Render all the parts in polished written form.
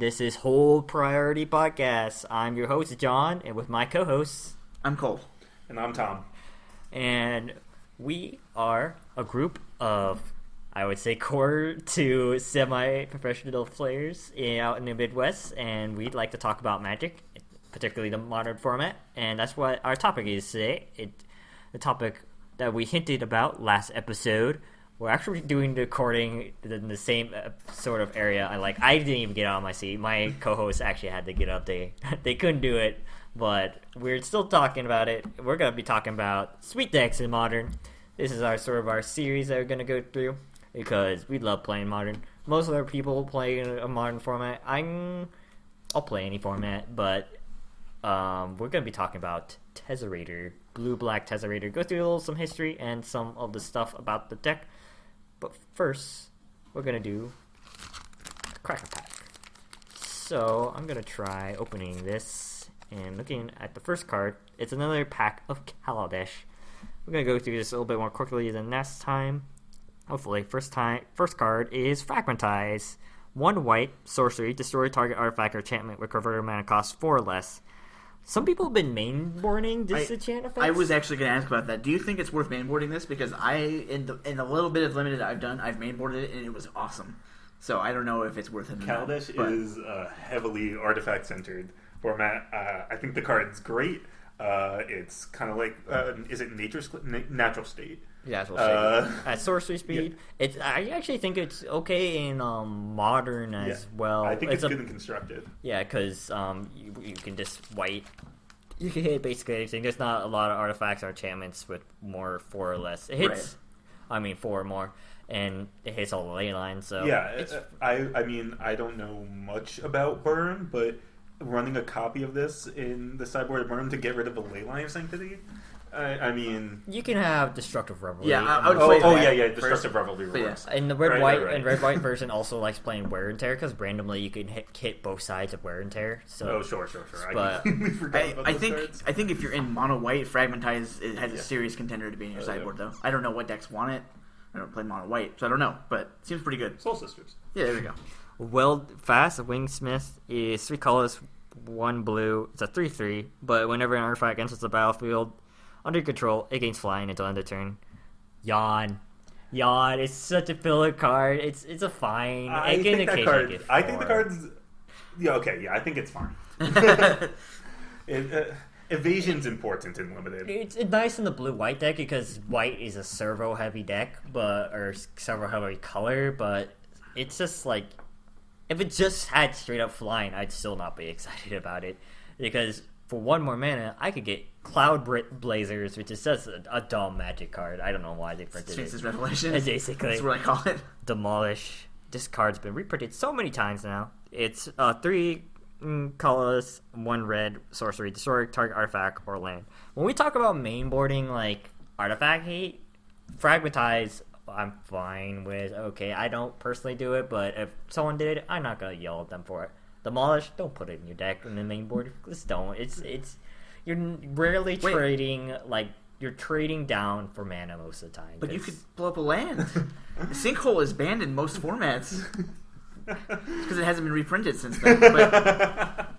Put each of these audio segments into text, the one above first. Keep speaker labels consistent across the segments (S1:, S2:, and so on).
S1: This is Whole Priority Podcast. I'm your host, John, and with my co-hosts...
S2: I'm Cole.
S3: And I'm Tom.
S1: And we are a group of, I would say, core to semi-professional players out in the Midwest, and we'd like to talk about Magic, particularly the modern format, and that's what our topic is today. The topic that we hinted about last episode. We're actually doing the recording in the same sort of area. I didn't even get out of my seat. My co-hosts actually had to get up. They couldn't do it, but we're still talking about it. We're going to be talking about sweet decks in Modern. This is our series that we're going to go through because we love playing Modern. Most of our people play in a Modern format. I'll play any format, but we're going to be talking about Tezzerator, blue-black Tezzerator. Go through some history and some of the stuff about the deck. But first, we're going to do the Cracker Pack. So, I'm going to try opening this and looking at the first card. It's another pack of Kaladesh. We're going to go through this a little bit more quickly than last time. Hopefully, first card is Fragmentize. 1 white, sorcery, destroy target artifact or enchantment with converted mana cost 4 or less. Some people have been mainboarding this enchant effect.
S2: I was actually going to ask about that. Do you think it's worth mainboarding this? Because in the little bit of limited I've done, I've mainboarded it and it was awesome. So I don't know if it's worth it.
S3: Kaladesh is a heavily artifact-centered format. I think the card's great. It's kind of like, is it natural state?
S1: Natural state. At sorcery speed. Yeah. I actually think it's okay in Modern as well.
S3: I think it's good and constructed.
S1: Yeah, because you can just white. You can hit basically anything. There's not a lot of artifacts or enchantments with more 4 or less. It hits, 4 or more, and it hits all the ley lines. So
S3: yeah, I mean, I don't know much about Burn, but running a copy of this in the sideboard Burn to get rid of the Leyline Sanctity, I mean,
S1: you can have Destructive Revelry.
S2: Yeah, I would play
S3: Destructive Revelry works.
S1: Yeah. And the red-white version also likes playing Wear and Tear because randomly you can hit both sides of Wear and Tear. So
S3: sure.
S1: But
S2: I think if you're in mono white, Fragmentize it has a serious contender to be in your sideboard though. I don't know what decks want it. I don't play mono white, so I don't know, but it seems pretty good.
S3: Soul Sisters.
S2: Yeah, there we go.
S1: Well, fast Wingsmith is 3 colors, 1 blue. It's a 3/3, but whenever an artifact enters the battlefield under control, it gains flying until end of turn. Yawn. It's such a filler card. It's a fine.
S3: I think the card's. Yeah, okay. Yeah, I think it's fine. Evasion's important in limited.
S1: It's nice in the blue-white deck because white is a servo-heavy deck, or servo-heavy color. But it's just like, if it just had straight-up flying, I'd still not be excited about it because for 1 more mana, I could get Cloud Blazers, which is just a dumb Magic card. I don't know why they printed
S2: Sphinx's Revelation.
S1: Basically.
S2: That's what I call it.
S1: Demolish. This card's been reprinted so many times now. It's 3 colorless, 1 red, sorcery, destroy target artifact or land. When we talk about mainboarding, like, artifact hate, Fragmentize, I'm fine with. Okay, I don't personally do it, but if someone did it, I'm not going to yell at them for it. Demolish, don't put it in your deck in the main board. Just don't. It's you're rarely trading, like, you're trading down for mana most of the time.
S2: But you could blow up a land. Sinkhole is banned in most formats. Because it hasn't been reprinted since then. But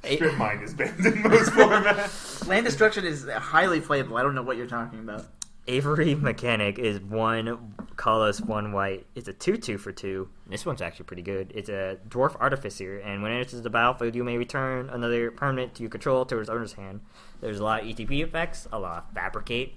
S3: Strip Mine is banned in most formats.
S2: Land Destruction is highly playable. I don't know what you're talking about.
S1: Avery Mechanic is 1 colorless, 1 white. It's a 2/2 for 2. This one's actually pretty good. It's a Dwarf Artificer, and when it enters the battlefield, you may return another permanent to your control to its owner's hand. There's a lot of ETB effects, a lot of Fabricate,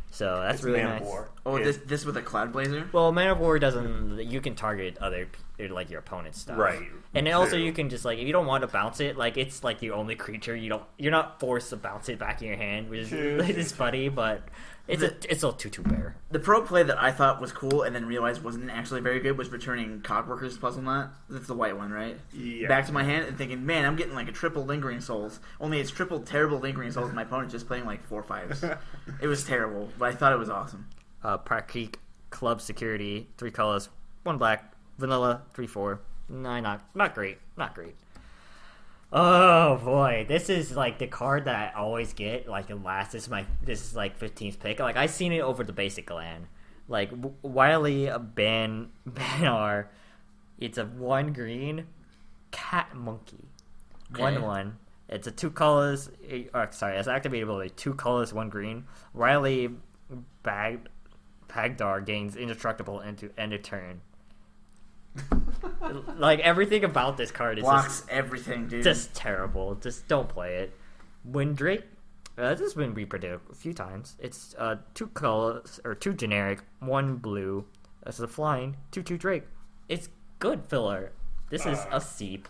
S1: so that's
S3: it's
S1: really
S3: Mana
S1: nice.
S3: War.
S2: Oh, this with a Cloud Blazer?
S1: Well, Man of War doesn't. You can target other, like, your opponent's stuff,
S3: right?
S1: And then also you can just, like, if you don't want to bounce it, like, it's like the only creature you're not forced to bounce it back in your hand, which is funny, but. It's a 2/2 bear.
S2: The pro play that I thought was cool and then realized wasn't actually very good was returning Cogworker's Puzzle Knot. That's the white one, right?
S3: Yeah.
S2: Back to my hand and thinking, man, I'm getting like a triple Lingering Souls. Only it's triple terrible Lingering Souls and my opponent's just playing like 4/5s. It was terrible, but I thought it was awesome.
S1: Pratt Creek Club Security, 3 colors, 1 black, vanilla, 3/4. No, not great. Oh boy, this is like the card that I always get. Like the last, this is like 15th pick. Like I seen it over the basic land. Like Wily Banar, it's a 1 green Cat Monkey.
S2: Okay.
S1: 1/1. It's a 2 colors. It's activated ability. 2 colors, 1 green. Riley Bagdar gains indestructible into end of turn. Like, everything about this card is
S2: Blocks everything, dude.
S1: just terrible. Just don't play it. Windrake. This has been reprinted a few times. It's 2 colors, or 2 generic, 1 blue. This is a flying 2/2 Drake. It's good filler. This is a C+.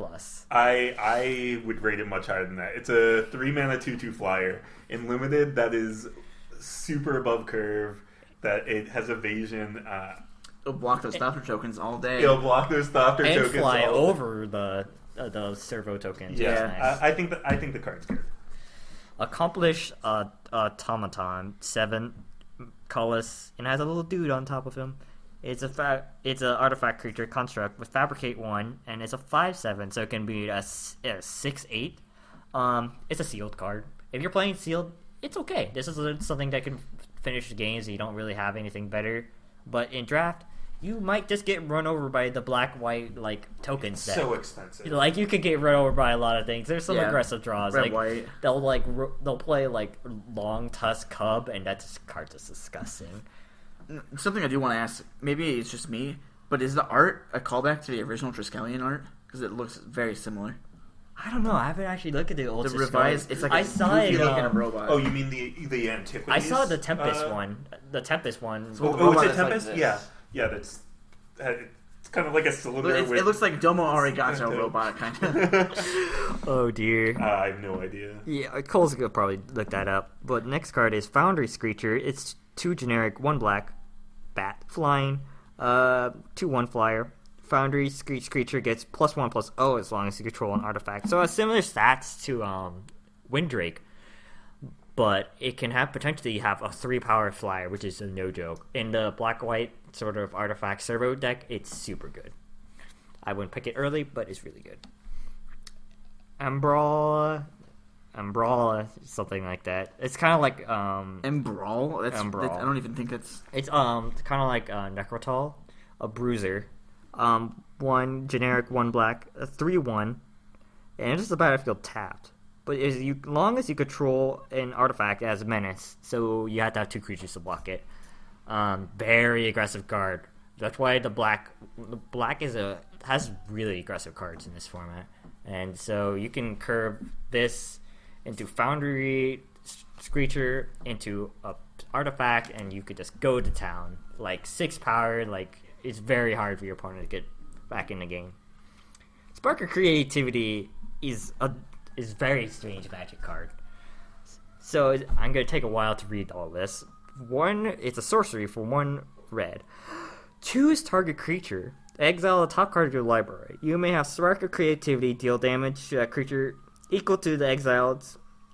S3: I would rate it much higher than that. It's a 3-mana 2/2 flyer. In limited, that is super above curve. That it has evasion.
S2: It'll block those stopper tokens all day.
S3: It'll block those stopper
S1: And
S3: tokens.
S1: fly
S3: all
S1: over the servo tokens.
S3: Yeah,
S1: That's nice.
S3: I think the card's good.
S1: Accomplish Automaton 7 colors and has a little dude on top of him. It's an artifact creature construct with Fabricate 1 and it's a 5/7, so it can be a 6/8. It's a sealed card. If you're playing sealed, it's okay. This is something that can finish the games. You don't really have anything better, but in draft, you might just get run over by the black-white like token set.
S3: So expensive.
S1: Like, you could get run over by a lot of things. There's some aggressive draws.
S2: Red,
S1: like
S2: white.
S1: they'll play like Long Tusk Cub, and that card is disgusting.
S2: Something I do want to ask, maybe it's just me, but is the art a callback to the original Triskelion art? Because it looks very similar.
S1: I don't know. I haven't actually looked at the old.
S2: The revised, it's like
S1: I
S2: a
S1: saw
S2: goofy
S1: it.
S2: looking robot.
S3: Oh, you mean the antiquities?
S1: I saw the Tempest one. The Tempest one.
S2: So-
S3: Oh,
S2: robot
S3: it's a
S2: is like
S3: Tempest?
S2: this.
S3: yeah. That's it's kind of like a cylinder.
S2: It looks like Domo Arigato robot, kind of.
S1: Oh dear.
S3: I have no idea.
S1: Yeah, Cole's gonna probably look that up. But next card is Foundry Screecher. It's 2 generic, 1 black, bat, flying, 2/1 flyer. Foundry Screecher gets +1/+0 as long as you control an artifact. So it has similar stats to Windrake, but it can potentially have a 3-power flyer, which is a no joke. In the black-white sort of artifact servo deck, it's super good. I wouldn't pick it early, but it's really good. Umbrella, something like that. It's kind of like
S2: Embrawl?
S1: Embrawl.
S2: I don't even think that's...
S1: It's kind of like Necrotol, a bruiser. 1 generic, 1 black, a 3/1, and it's just a battlefield tapped. But as long as you control an artifact as menace, so you have to have 2 creatures to block it. Very aggressive card. That's why the black has really aggressive cards in this format, and so you can curve this into Foundry Screecher into a artifact, and you could just go to town. Like 6 power, like it's very hard for your opponent to get back in the game. Spark of Creativity is very strange Magic card. So I'm going to take a while to read all this. 1, it's a sorcery for 1 red. Choose target creature. Exile the top card of your library. You may have Spark of Creativity deal damage to that creature equal to the exiled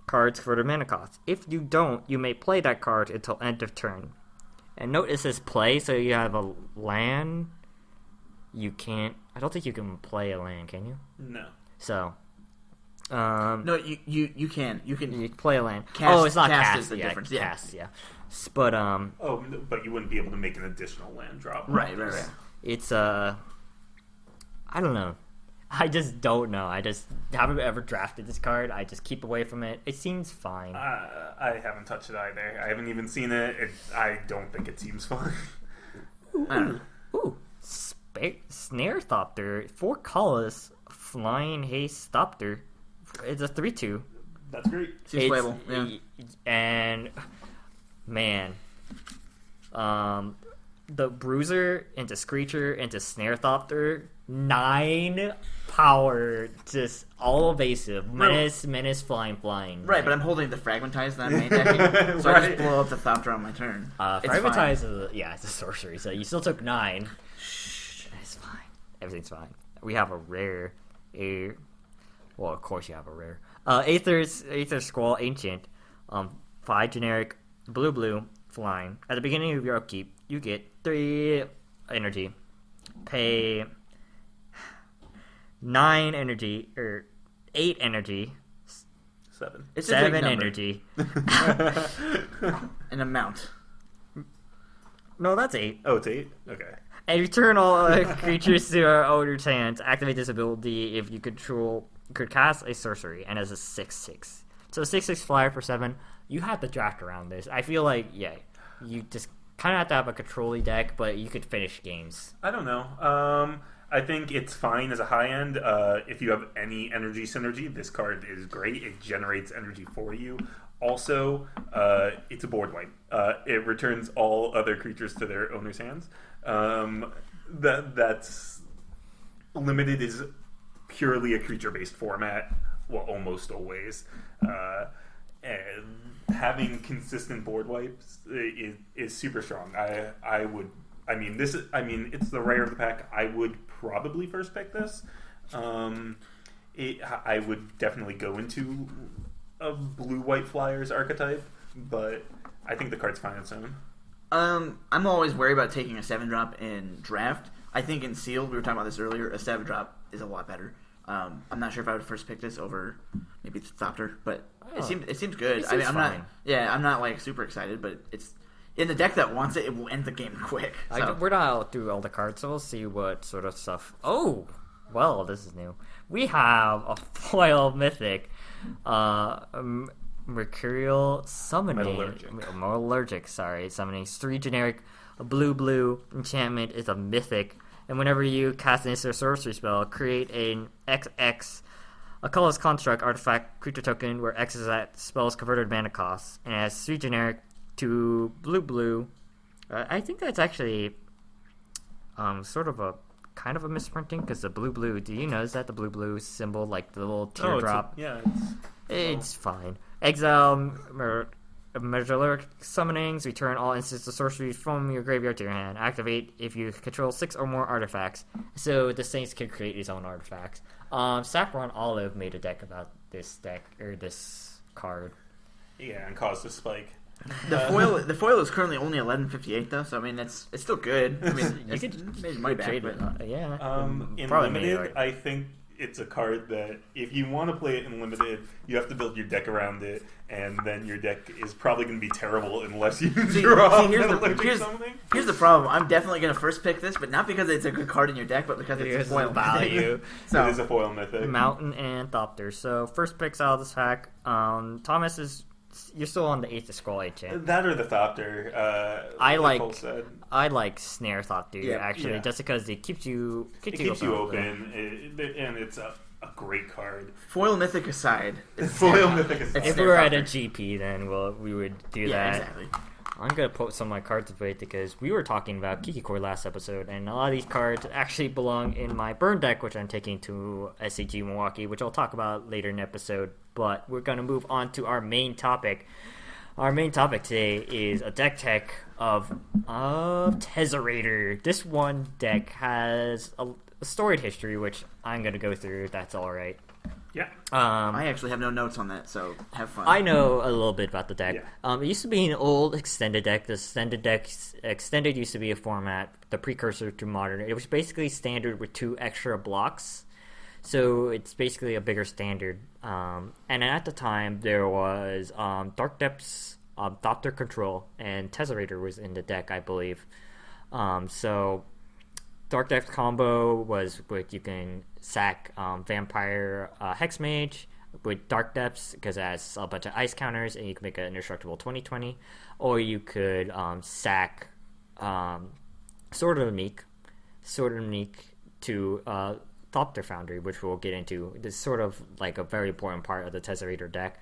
S1: card's further mana cost. If you don't, you may play that card until end of turn. And note it says play, so you have a land. You can't... I don't think you can play a land, can you?
S3: No.
S1: So...
S2: No, you can. You can...
S1: You play a land.
S2: Cast-
S1: it's not
S2: cast
S1: cast.
S2: is the
S1: yeah,
S2: difference, yeah.
S1: Cast, yeah. But,
S3: Oh, but you wouldn't be able to make an additional land drop.
S2: Right.
S1: it's, I don't know. I just don't know. I just haven't ever drafted this card. I just keep away from it. It seems fine.
S3: I haven't touched it either. I haven't even seen it. I don't think it seems fun.
S2: I don't know.
S1: Ooh. Snare Thopter. 4 colors. Flying Haste Thopter. It's a 3/2.
S3: That's great.
S2: Seems playable. Yeah.
S1: And man, the Bruiser into Screecher into Snare Thopter, 9 power, just all evasive, menace, flying.
S2: Right, but I'm holding the Fragmentize that I'm main decking, so I just blow up the Thopter on my turn.
S1: Fragmentize is it's a sorcery, so you still took 9. It's fine. Everything's fine. We have a rare. Well, of course you have a rare. Aether Squall Ancient. 5 generic, blue, flying. At the beginning of your upkeep, you get 3 energy. Pay 9 energy, or 8 energy.
S3: 7.
S2: It's a big
S1: 7
S2: number.
S1: energy.
S2: An amount.
S1: No, that's 8.
S3: Oh, it's 8? Okay.
S1: And return all creatures to our owner's hands. Activate this ability if you could cast a sorcery, and as a 6/6. So 6/6 flyer for 7. You have to draft around this. I feel like, yeah, you just kind of have to have a control-y deck, but you could finish games.
S3: I don't know. I think it's fine as a high end. If you have any energy synergy, this card is great. It generates energy for you. Also, it's a board wipe. It returns all other creatures to their owner's hands. That's limited is purely a creature-based format. Well, almost always. And having consistent board wipes is super strong. It's the rare of the pack. I would probably first pick this. I would definitely go into a blue-white flyers archetype, but I think the card's fine on its own.
S2: I'm always worried about taking a 7-drop in draft. I think in sealed, we were talking about this earlier, a 7-drop is a lot better. I'm not sure if I would first pick this over maybe Thopter, but it seems good. I'm not like super excited, but it's in the deck that wants it. It will end the game quick. So.
S1: We're not through all the cards, so we'll see what sort of stuff. Oh, well, this is new. We have a foil mythic, Mercurial Summoning. Metallurgic, summoning 3 generic, a blue enchantment is a mythic. And whenever you cast an instant sorcery spell, create an XX, a colorless construct artifact creature token where X is that spell's converted mana cost, and it has 3 generic, 2 blue. I think that's actually sort of a kind of a misprinting because the blue. Do you notice that the blue symbol, like the little teardrop? It's fine. Exile Metallurgic Summonings. Return all instants of sorcery from your graveyard to your hand. Activate if you control 6 or more artifacts. So the Saints can create his own artifacts. Saffron Olive made a deck about this deck or this card.
S3: Yeah, and caused a spike.
S2: The foil is currently only 11.58 though, so I mean it's still good. I mean
S1: you could
S2: made money back, but
S3: in limited, I think it's a card that if you want to play it in limited, you have to build your deck around it, and then your deck is probably going to be terrible unless you draw.
S2: Here's the problem. I'm definitely going to first pick this, but not because it's a good card in your deck, but because it's a foil
S1: value.
S3: So it is a foil mythic.
S1: Mountain and Thopter. So first picks out of this pack. Thomas is. You're still on the 8th scroll HM.
S3: That or the Thopter.
S1: I like Snare Thopter actually, just because it keeps you
S3: open, and it's a great card.
S2: Foil Mythic aside,
S1: if we were at a GP, then we would do that.
S2: Exactly.
S1: I'm gonna put some of my cards away because we were talking about Kiki Core last episode, and a lot of these cards actually belong in my burn deck, which I'm taking to SCG Milwaukee, which I'll talk about later in the episode. But we're gonna move on to our main topic. Our main topic today is a deck tech of Tezzerator. This one deck has a storied history, which I'm gonna go through. If that's all right.
S3: Yeah.
S2: I actually have no notes on that, so have fun.
S1: I know a little bit about the deck. Yeah. It used to be an old extended deck. The extended used to be a format, the precursor to modern. It was basically standard with 2 extra blocks. So it's basically a bigger standard. And at the time, there was Dark Depths, Thopter Control, and Tezzerator was in the deck, I believe. So Dark Depths combo was with you can sack Vampire Hexmage with Dark Depths because it has a bunch of ice counters and you can make an indestructible 20/20, or you could sack Sword of Meek to Thopter Foundry, which we'll get into. This is sort of like a very important part of the Tezzerator deck.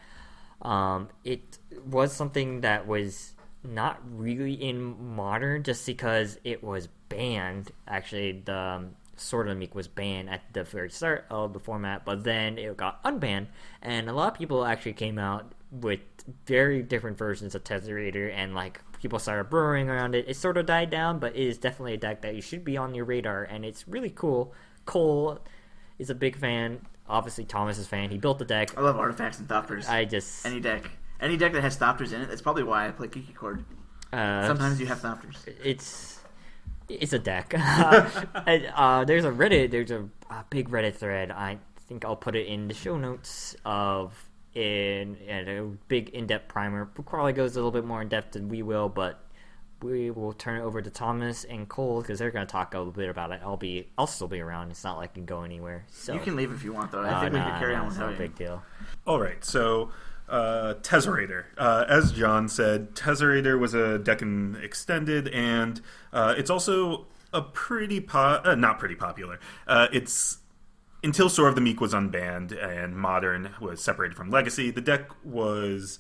S1: It was something that was not really in modern just because it was banned. Actually, the Sword of Meek was banned at the very start of the format, but then it got unbanned, and a lot of people actually came out with very different versions of Tezzerator, and like people started brewing around it. It sort of died down, but it is definitely a deck that you should be on your radar, and it's really cool. Cole is a big fan. Obviously, Thomas is a fan. He built the deck.
S2: I love artifacts and Thopters. Any deck that has Thopters in it. That's probably why I play Kiki Cord. Sometimes you have Thopters.
S1: It's a deck. There's a big Reddit thread. I think I'll put it in the show notes in a big in-depth primer. Probably goes a little bit more in depth than we will, but we will turn it over to Thomas and Cole because they're going to talk a little bit about it. I'll still be around. It's not like I can go anywhere. So
S2: you can leave if you want, though. I think we can carry on
S1: it's
S2: without
S1: no
S2: you.
S1: big deal.
S3: All right, so Tesserator. As John said, Tesserator was a deck in Extended, and it's also a pretty not pretty popular. It's until Sword of the Meek was unbanned and Modern was separated from Legacy, the deck was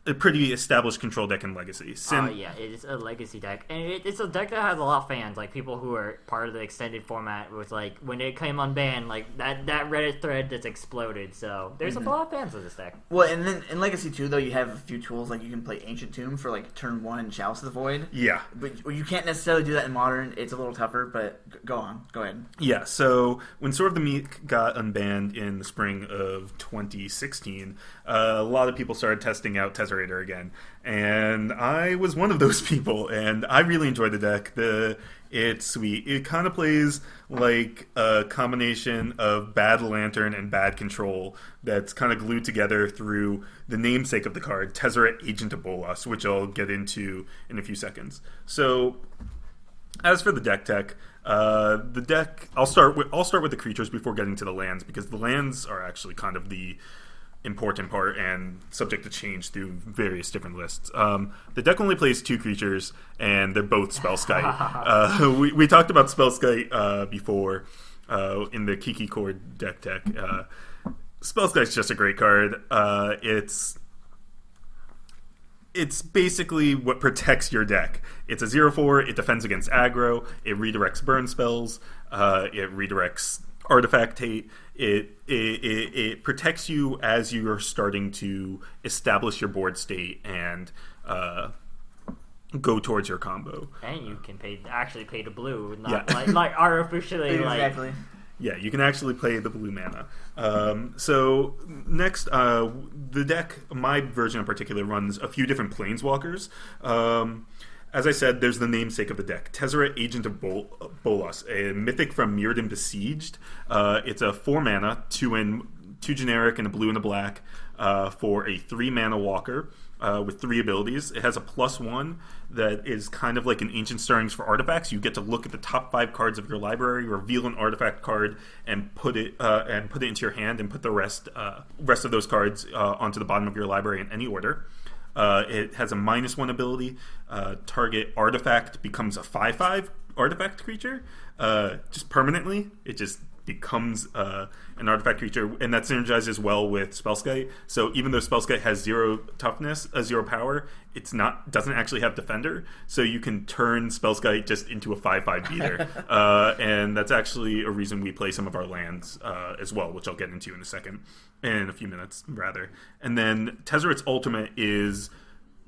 S3: a pretty established control deck in Legacy.
S1: Yeah, it's a Legacy deck, and it's a deck that has a lot of fans, like people who are part of the extended format. Was like when it came unbanned, like that Reddit thread just exploded. So there's a lot of fans of this deck.
S2: Well, and then in Legacy 2, though, you have a few tools, like you can play Ancient Tomb for like turn 1 and Chalice of the Void.
S3: Yeah.
S2: But you can't necessarily do that in Modern. It's a little tougher, but go ahead.
S3: Yeah, so when Sword of the Meek got unbanned in the spring of 2016, a lot of people started testing out Tesserator again. And I was one of those people, and I really enjoyed the deck. It's sweet. It kind of plays like a combination of bad Lantern and bad Control that's kind of glued together through the namesake of the card, Tezzeret Agent of Bolas, which I'll get into in a few seconds. So, as for the deck tech, the deck I'll start with the creatures before getting to the lands, because the lands are actually kind of the important part and subject to change through various different lists. The deck only plays 2 creatures, and they're both Spellskite. We talked about Spellskite before in the Kiki Core deck tech. Spellskite's just a great card. It's basically what protects your deck. It's a 0/4, it defends against aggro, it redirects burn spells, it redirects artifact hate. It protects you as you're starting to establish your board state and go towards your combo.
S1: And you can actually pay the blue, not like artificially.
S2: Exactly.
S3: Yeah, you can actually play the blue mana. So next, the deck, my version in particular, runs a few different planeswalkers. As I said, there's the namesake of the deck, Tezzeret Agent of Bolas, a mythic from Mirrodin Besieged. It's a 4 mana, 2 generic and a blue and a black, for a 3 mana walker with 3 abilities. It has a +1 that is kind of like an Ancient Stirrings for artifacts. You get to look at the top 5 cards of your library, reveal an artifact card, and put it into your hand, and put the rest of those cards onto the bottom of your library in any order. It has a -1 ability. Target artifact becomes a 5/5 artifact creature, just permanently. It just becomes an artifact creature, and that synergizes well with Spellskite. So even though Spellskite has 0 toughness, 0 power, doesn't actually have defender. So you can turn Spellskite just into a 5/5 beater, and that's actually a reason we play some of our lands as well, which I'll get into in a few minutes rather. And then Tezzeret's ultimate is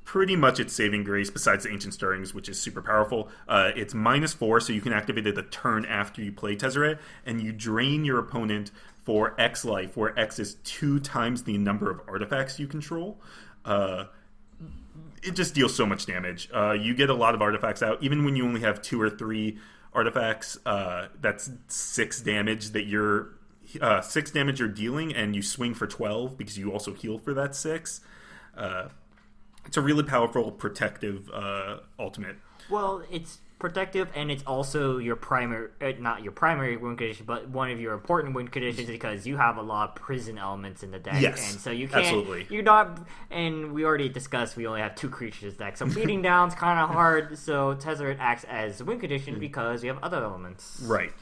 S3: pretty much its saving grace, besides the Ancient Stirrings, which is super powerful. It's -4, so you can activate it the turn after you play Tezzeret, and you drain your opponent for X life, where X is 2 times the number of artifacts you control. It just deals so much damage. You get a lot of artifacts out, even when you only have 2 or 3 artifacts. That's 6 damage that you're 6 damage you're dealing, and you swing for 12 because you also heal for that 6. It's a really powerful protective ultimate.
S1: Well, it's protective, and it's also your primary, not your primary win condition, but one of your important win conditions, because you have a lot of prison elements in the deck.
S3: Yes,
S1: and so you can't,
S3: absolutely.
S1: You're not, and we already discussed we only have 2 creatures deck, so beating down's kind of hard. So Tezzeret acts as a win condition because you have other elements.
S3: Right.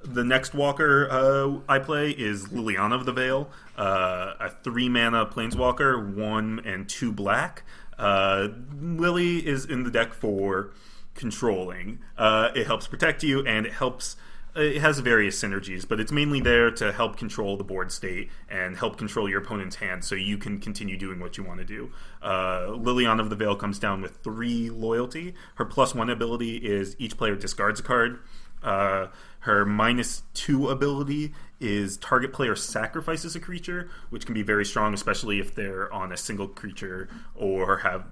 S3: The next walker I play is Liliana of the Veil, a 3 mana planeswalker, 1 and 2 black. Lily is in the deck for controlling. It helps protect you, and it has various synergies, but it's mainly there to help control the board state and help control your opponent's hand so you can continue doing what you want to do. Liliana of the Veil comes down with 3 loyalty. Her +1 ability is each player discards a card. Her -2 ability is target player sacrifices a creature, which can be very strong, especially if they're on a single creature or have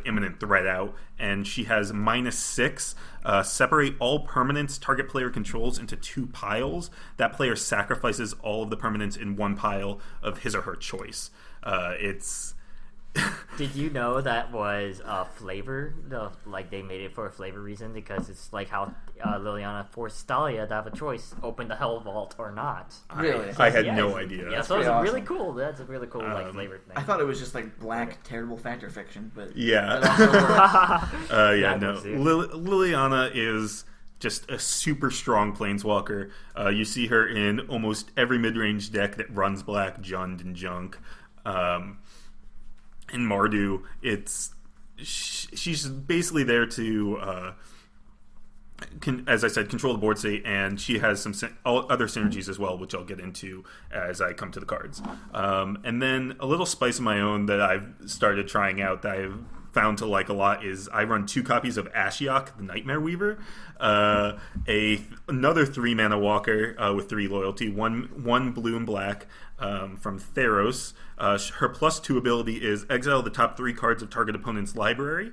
S3: imminent threat out. And she has -6, separate all permanents target player controls into 2 piles. That player sacrifices all of the permanents in 1 pile of his or her choice.
S1: Did you know that was a flavor? Like they made it for a flavor reason because it's like how Liliana forced Stalia to have a choice: open the Hell Vault or not.
S2: Really?
S3: I had
S1: Yeah,
S3: no idea.
S1: Yeah, so it's
S2: pretty
S1: really
S2: awesome.
S1: cool. That's a really cool like flavor thing.
S2: I thought it was just like black, terrible factor fiction, but
S3: Yeah.
S2: that also works.
S3: Yeah,
S1: I
S3: no.
S1: can see it.
S3: Liliana is just a super strong planeswalker. You see her in almost every mid-range deck that runs black, Jund, and Junk. In Mardu, she's basically there to, as I said, control the board state, and she has some other synergies as well, which I'll get into as I come to the cards. And then a little spice of my own that I've started trying out that I've found to like a lot is I run 2 copies of Ashiok, the Nightmare Weaver, another 3-mana walker with 3 loyalty, one blue and black from Theros. Her +2 ability is exile the top 3 cards of target opponent's library.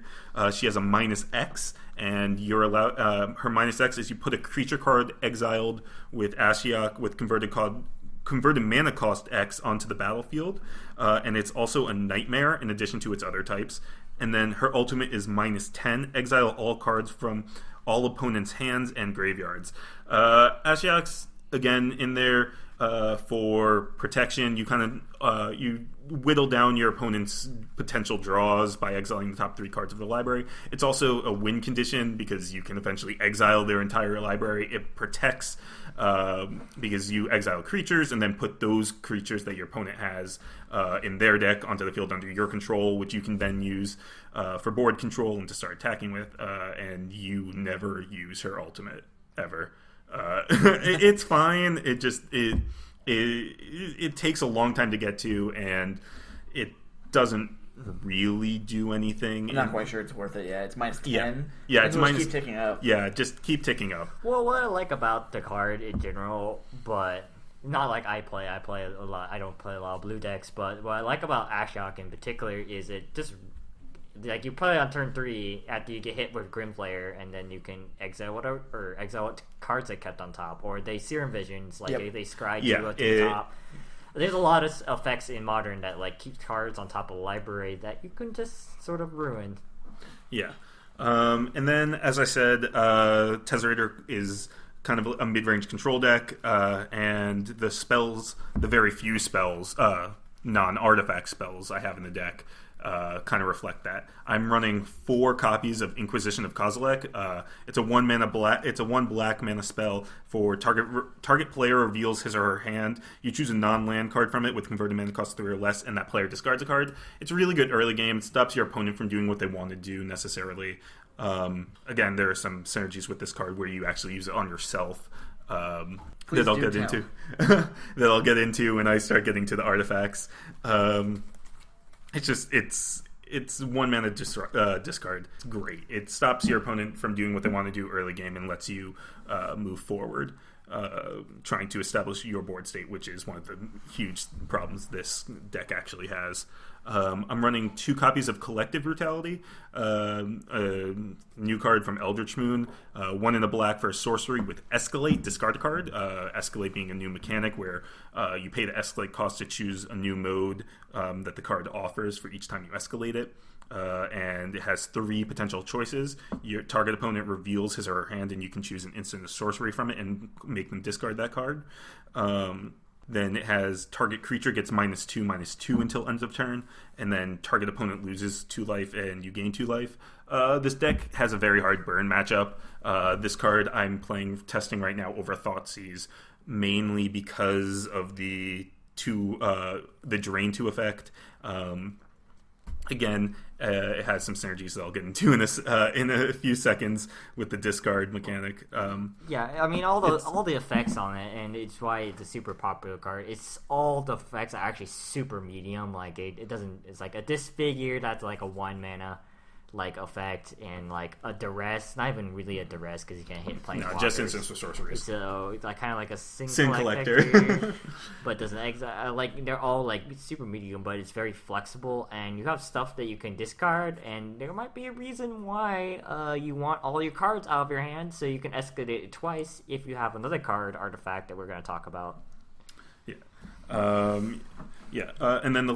S3: She has a -X, and you're allowed. Her -X is you put a creature card exiled with Ashiok with converted mana cost X onto the battlefield, and it's also a nightmare in addition to its other types. And then her ultimate is -10, exile all cards from all opponents' hands and graveyards. Ashiok's again in there for protection. You kind of you whittle down your opponent's potential draws by exiling the top 3 cards of the library. It's also a win condition because you can eventually exile their entire library. It protects because you exile creatures and then put those creatures that your opponent has in their deck onto the field under your control, which you can then use for board control and to start attacking with. And you never use her ultimate ever. It's fine. It takes a long time to get to, and it doesn't really do anything.
S2: I'm not quite sure it's worth it. Yeah, it's -10.
S3: Yeah, it's minus.
S2: Keep ticking up.
S3: Yeah, just keep ticking up.
S1: Well, what I like about the card in general, but not like I play a lot. I don't play a lot of blue decks, but what I like about Ashiok in particular is it just like you play on turn 3 after you get hit with Grimflayer, and then you can exile whatever or exile what cards they kept on top, or they Serum Visions, like they scry you to the top. There's a lot of effects in Modern that like keep cards on top of the library that you can just sort of ruin.
S3: Yeah. And then, as I said, Tezzerator is kind of a mid-range control deck, and the very few spells, non-artifact spells I have in the deck, kind of reflect that. I'm running 4 copies of Inquisition of Kozilek. It's a 1 black mana spell for target player reveals his or her hand. You choose a non-land card from it with converted mana cost 3 or less, and that player discards a card. It's really good early game. It stops your opponent from doing what they want to do necessarily. Again, there are some synergies with this card where you actually use it on yourself. That I'll get into when I start getting to the artifacts. It's 1 mana discard. It's great. It stops your opponent from doing what they want to do early game and lets you move forward, trying to establish your board state, which is one of the huge problems this deck actually has. I'm running 2 copies of Collective Brutality, a new card from Eldritch Moon, 1 in a black for a sorcery with Escalate, discard a card. Escalate being a new mechanic where you pay the Escalate cost to choose a new mode that the card offers for each time you escalate it. And it has 3 potential choices. Your target opponent reveals his or her hand, and you can choose an instant or sorcery from it and make them discard that card. Then it has target creature gets -2/-2 until end of turn, and then target opponent loses 2 life and you gain 2 life. This deck has a very hard burn matchup. This card I'm testing right now over Thoughtseize, mainly because of the Drain 2 effect. Again, it has some synergies that I'll get into in a few seconds with the discard mechanic.
S1: Yeah, I mean all the effects on it, and it's why it's a super popular card. It's all the effects are actually super medium. Like it doesn't. It's like a disfigure that's like a 1 mana like effect, and like a duress. Not even really a duress because you can't hit playing.
S3: No, just instants with sorceries.
S1: So it's like kind of like a
S3: Sin Collector.
S1: But doesn't exile. Like they're all like super medium, but it's very flexible, and you have stuff that you can discard, and there might be a reason why you want all your cards out of your hand, so you can escalate it twice if you have another card artifact that we're going to talk about.
S3: Yeah. Yeah, and then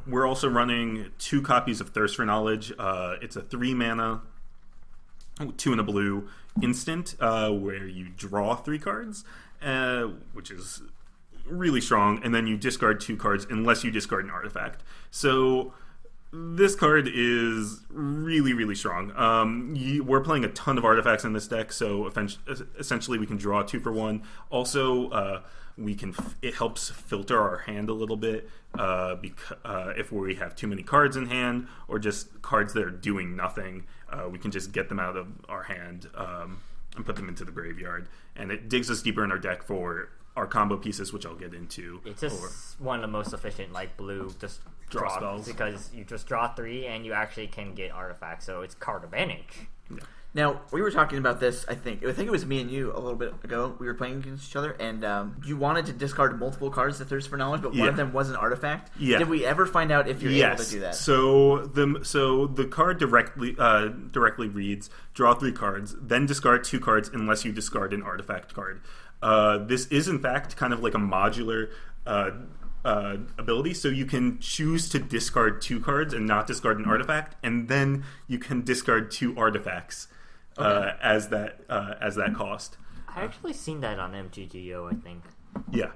S3: we're also running 2 copies of Thirst for Knowledge. It's a 3 mana, 2 and a blue instant where you draw 3 cards, which is really strong, and then you discard 2 cards unless you discard an artifact. So this card is really, really strong. We're playing a ton of artifacts in this deck, so essentially we can draw 2 for 1. Also, it helps filter our hand a little bit if we have too many cards in hand or just cards that are doing nothing. We can just get them out of our hand and put them into the graveyard, and it digs us deeper in our deck for our combo pieces, which I'll get into.
S1: It's just one of the most efficient, like, blue just
S3: draw spells,
S1: because you just draw 3 and you actually can get artifacts, so it's card advantage.
S3: Yeah.
S2: Now, we were talking about this, I think it was me and you a little bit ago. We were playing against each other, and you wanted to discard multiple cards to Thirst for Knowledge, but one of them was an artifact.
S3: Yeah.
S2: Did we ever find out if you're able to do that?
S3: So the card directly reads, draw 3 cards, then discard 2 cards unless you discard an artifact card. This is, in fact, kind of like a modular ability, so you can choose to discard 2 cards and not discard an artifact, and then you can discard 2 artifacts as that cost.
S1: I actually seen that on MTGO, I think.
S3: Yeah,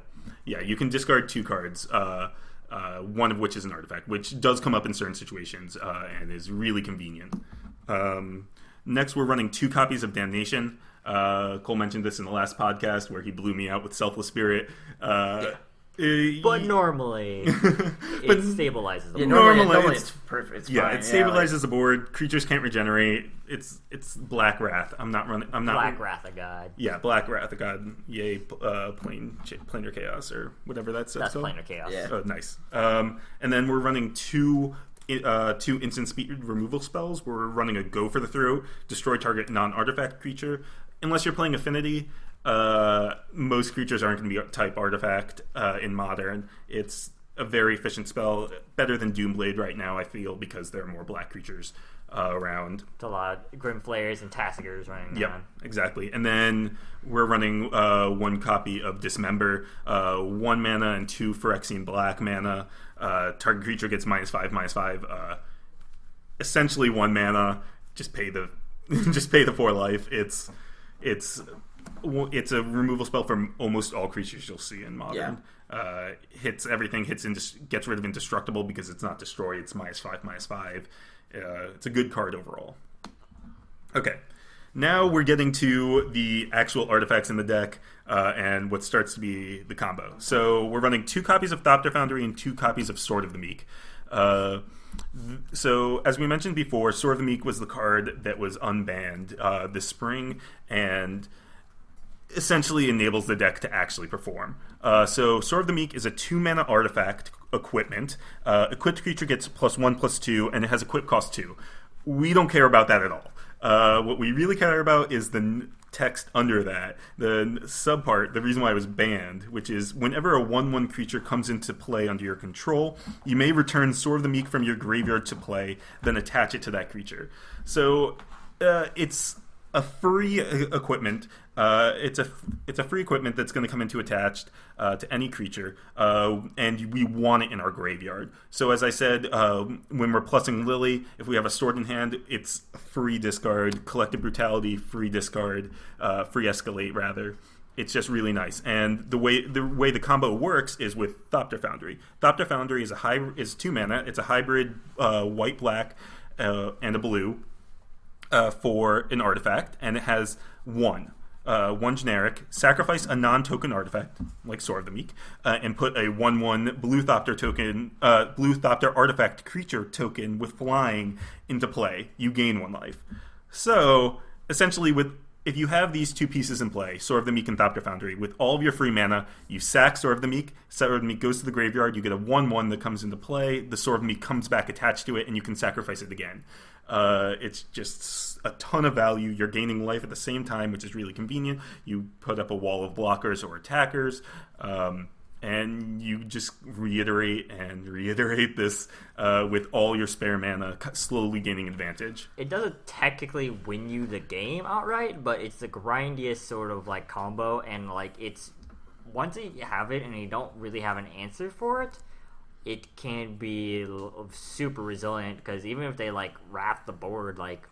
S3: you can discard 2 cards, one of which is an artifact, which does come up in certain situations and is really convenient. Next, we're running 2 copies of Damnation. Cole mentioned this in the last podcast where he blew me out with Selfless Spirit.
S1: But normally, it stabilizes the board.
S2: Normally it's perfect. It's fine.
S3: It stabilizes the board. Creatures can't regenerate. It's Black Wrath.
S1: Black Wrath of God.
S3: Yeah, Black Wrath of God. Yay, Planar Chaos or whatever that's called.
S1: Planar Chaos.
S2: Yeah.
S3: Oh, nice. And then we're running 2 instant speed removal spells. We're running a Go for the Throat, destroy target non-artifact creature. Unless you're playing Affinity, most creatures aren't going to be type artifact in Modern. It's a very efficient spell, better than Doomblade right now, I feel, because there are more black creatures around.
S1: It's a lot of Grim Flayers and Tassigers running around.
S3: Yep, exactly. And then we're running 1 copy of Dismember, 1 mana and 2 Phyrexian black mana. Target creature gets -5/-5. Essentially 1 mana. Just pay the 4 life. It's a removal spell from almost all creatures you'll see in Modern. Yeah. Hits everything. Gets rid of Indestructible because it's not destroy. It's -5/-5. It's a good card overall. Okay, now we're getting to the actual artifacts in the deck and what starts to be the combo. So we're running 2 copies of Thopter Foundry and 2 copies of Sword of the Meek. So, as we mentioned before, Sword of the Meek was the card that was unbanned this spring and essentially enables the deck to actually perform. So, Sword of the Meek is a 2 mana artifact equipment. Equipped creature gets +1/+2, and it has equip cost 2. We don't care about that at all. What we really care about is the text under that, the subpart, the reason why it was banned, which is whenever a 1/1 creature comes into play under your control, you may return Sword of the Meek from your graveyard to play, then attach it to that creature. So it's a free equipment. It's a free equipment that's going to come into attached to any creature, and we want it in our graveyard. So as I said, when we're plussing Lily, if we have a sword in hand, it's free discard. Collective Brutality, free discard. Free Escalate, rather. It's just really nice. And the way the combo works is with Thopter Foundry. Thopter Foundry is 2 mana. It's a hybrid white-black and a blue for an artifact, and it has 1 generic, sacrifice a non-token artifact, like Sword of the Meek, and put a 1/1 blue Thopter artifact creature token with flying into play. You gain 1 life. So, essentially, if you have these 2 pieces in play, Sword of the Meek and Thopter Foundry, with all of your free mana, you sack Sword of the Meek, Sword of the Meek goes to the graveyard, you get a 1/1 that comes into play, the Sword of the Meek comes back attached to it, and you can sacrifice it again. It's just a ton of value. You're gaining life at the same time, which is really convenient. You put up a wall of blockers or attackers, and you just reiterate this with all your spare mana, slowly gaining advantage.
S1: It doesn't technically win you the game outright, but it's the grindiest sort of like combo, and like it's once you have it and you don't really have an answer for it, it can be super resilient, because even if they like wrap the board, like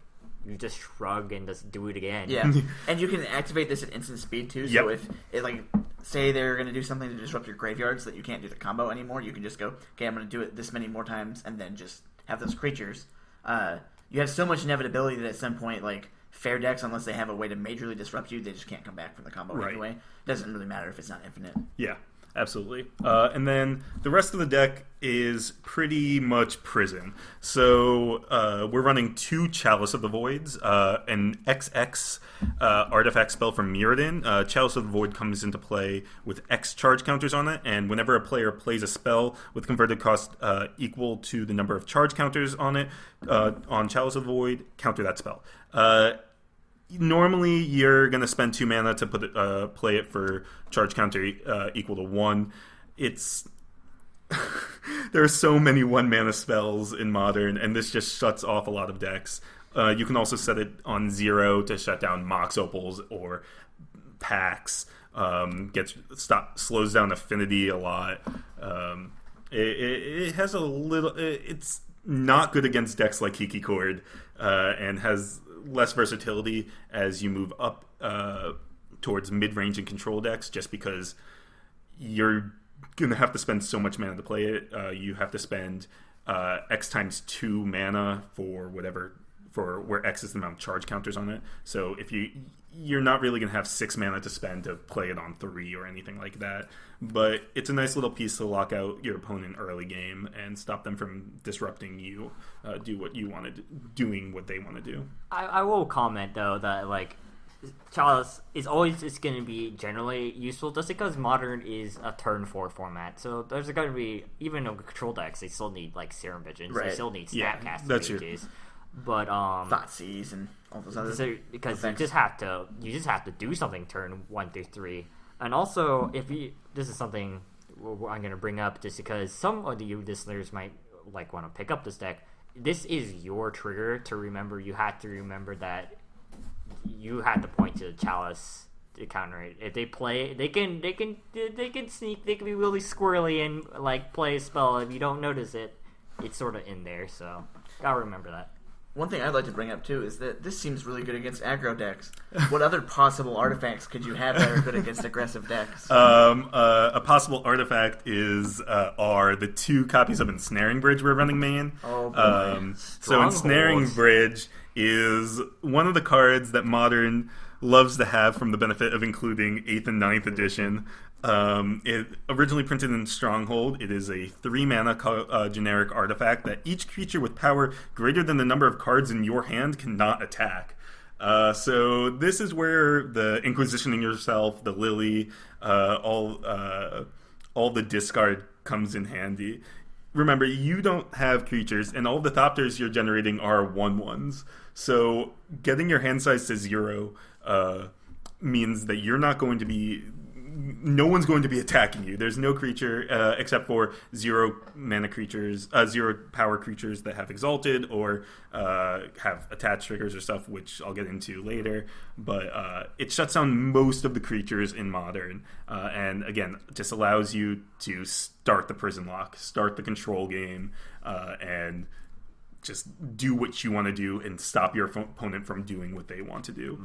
S1: you just shrug and just do it again.
S2: Yeah, and you can activate this at instant speed too. So if it like say they're going to do something to disrupt your graveyard so that you can't do the combo anymore, you can just go, okay, I'm going to do it this many more times, and then just have those creatures. You have so much inevitability that at some point, like fair decks, unless they have a way to majorly disrupt you, they just can't come back from the combo anyway. Doesn't really matter if it's not infinite.
S3: Yeah. Absolutely. And then the rest of the deck is pretty much prison. So we're running 2 Chalice of the Voids, an XX artifact spell from Mirrodin. Chalice of the Void comes into play with X charge counters on it, and whenever a player plays a spell with converted cost equal to the number of charge counters on it, on Chalice of the Void, counter that spell. Normally, you're going to spend 2 mana to play it for charge counter equal to 1. It's there are so many 1 mana spells in Modern, and this just shuts off a lot of decks. You can also set it on 0 to shut down Mox Opals or Pax. Slows down Affinity a lot. It has a little. It's not good against decks like Kiki Chord, and has less versatility as you move up towards mid-range and control decks, just because you're going to have to spend so much mana to play it. You have to spend X times 2 mana for where X is the amount of charge counters on it. So if you're not really going to have 6 mana to spend to play it on 3 or anything like that. But it's a nice little piece to lock out your opponent early game and stop them from disrupting you, doing what they want to do.
S1: I will comment though that like Chalice is always just going to be generally useful just because Modern is a turn 4 format. So there's going to be, even in control decks, they still need like Serum Visions. They still need Statcast mages. But
S2: Thoughtseize and all those other
S1: because you just have to do something turn 1 through 3. And also, this is something I'm going to bring up just because some of you listeners might like want to pick up this deck. This is your trigger to remember. You have to remember that you had to point to the Chalice to counter it. If they play, they can sneak. They can be really squirrely and like play a spell. If you don't notice it, it's sort of in there. So gotta remember that.
S2: One thing I'd like to bring up, too, is that this seems really good against aggro decks. What other possible artifacts could you have that are good against aggressive decks?
S3: A possible artifact are the 2 copies of Ensnaring Bridge we're running main.
S2: Oh, boy.
S3: So Ensnaring Bridge is one of the cards that Modern loves to have from the benefit of including 8th and 9th edition. It originally printed in Stronghold. It is a 3-mana generic artifact that each creature with power greater than the number of cards in your hand cannot attack. So this is where the Inquisitioning Yourself, the Lily, all the discard comes in handy. Remember, you don't have creatures, and all the Thopters you're generating are 1/1s. So getting your hand size to 0 means that you're not going to be... No one's going to be attacking you. There's no creature except for 0 mana creatures, 0 power creatures that have Exalted or have attached triggers or stuff, which I'll get into later. But it shuts down most of the creatures in Modern, and again, just allows you to start the prison lock, start the control game, and just do what you want to do and stop your opponent from doing what they want to do.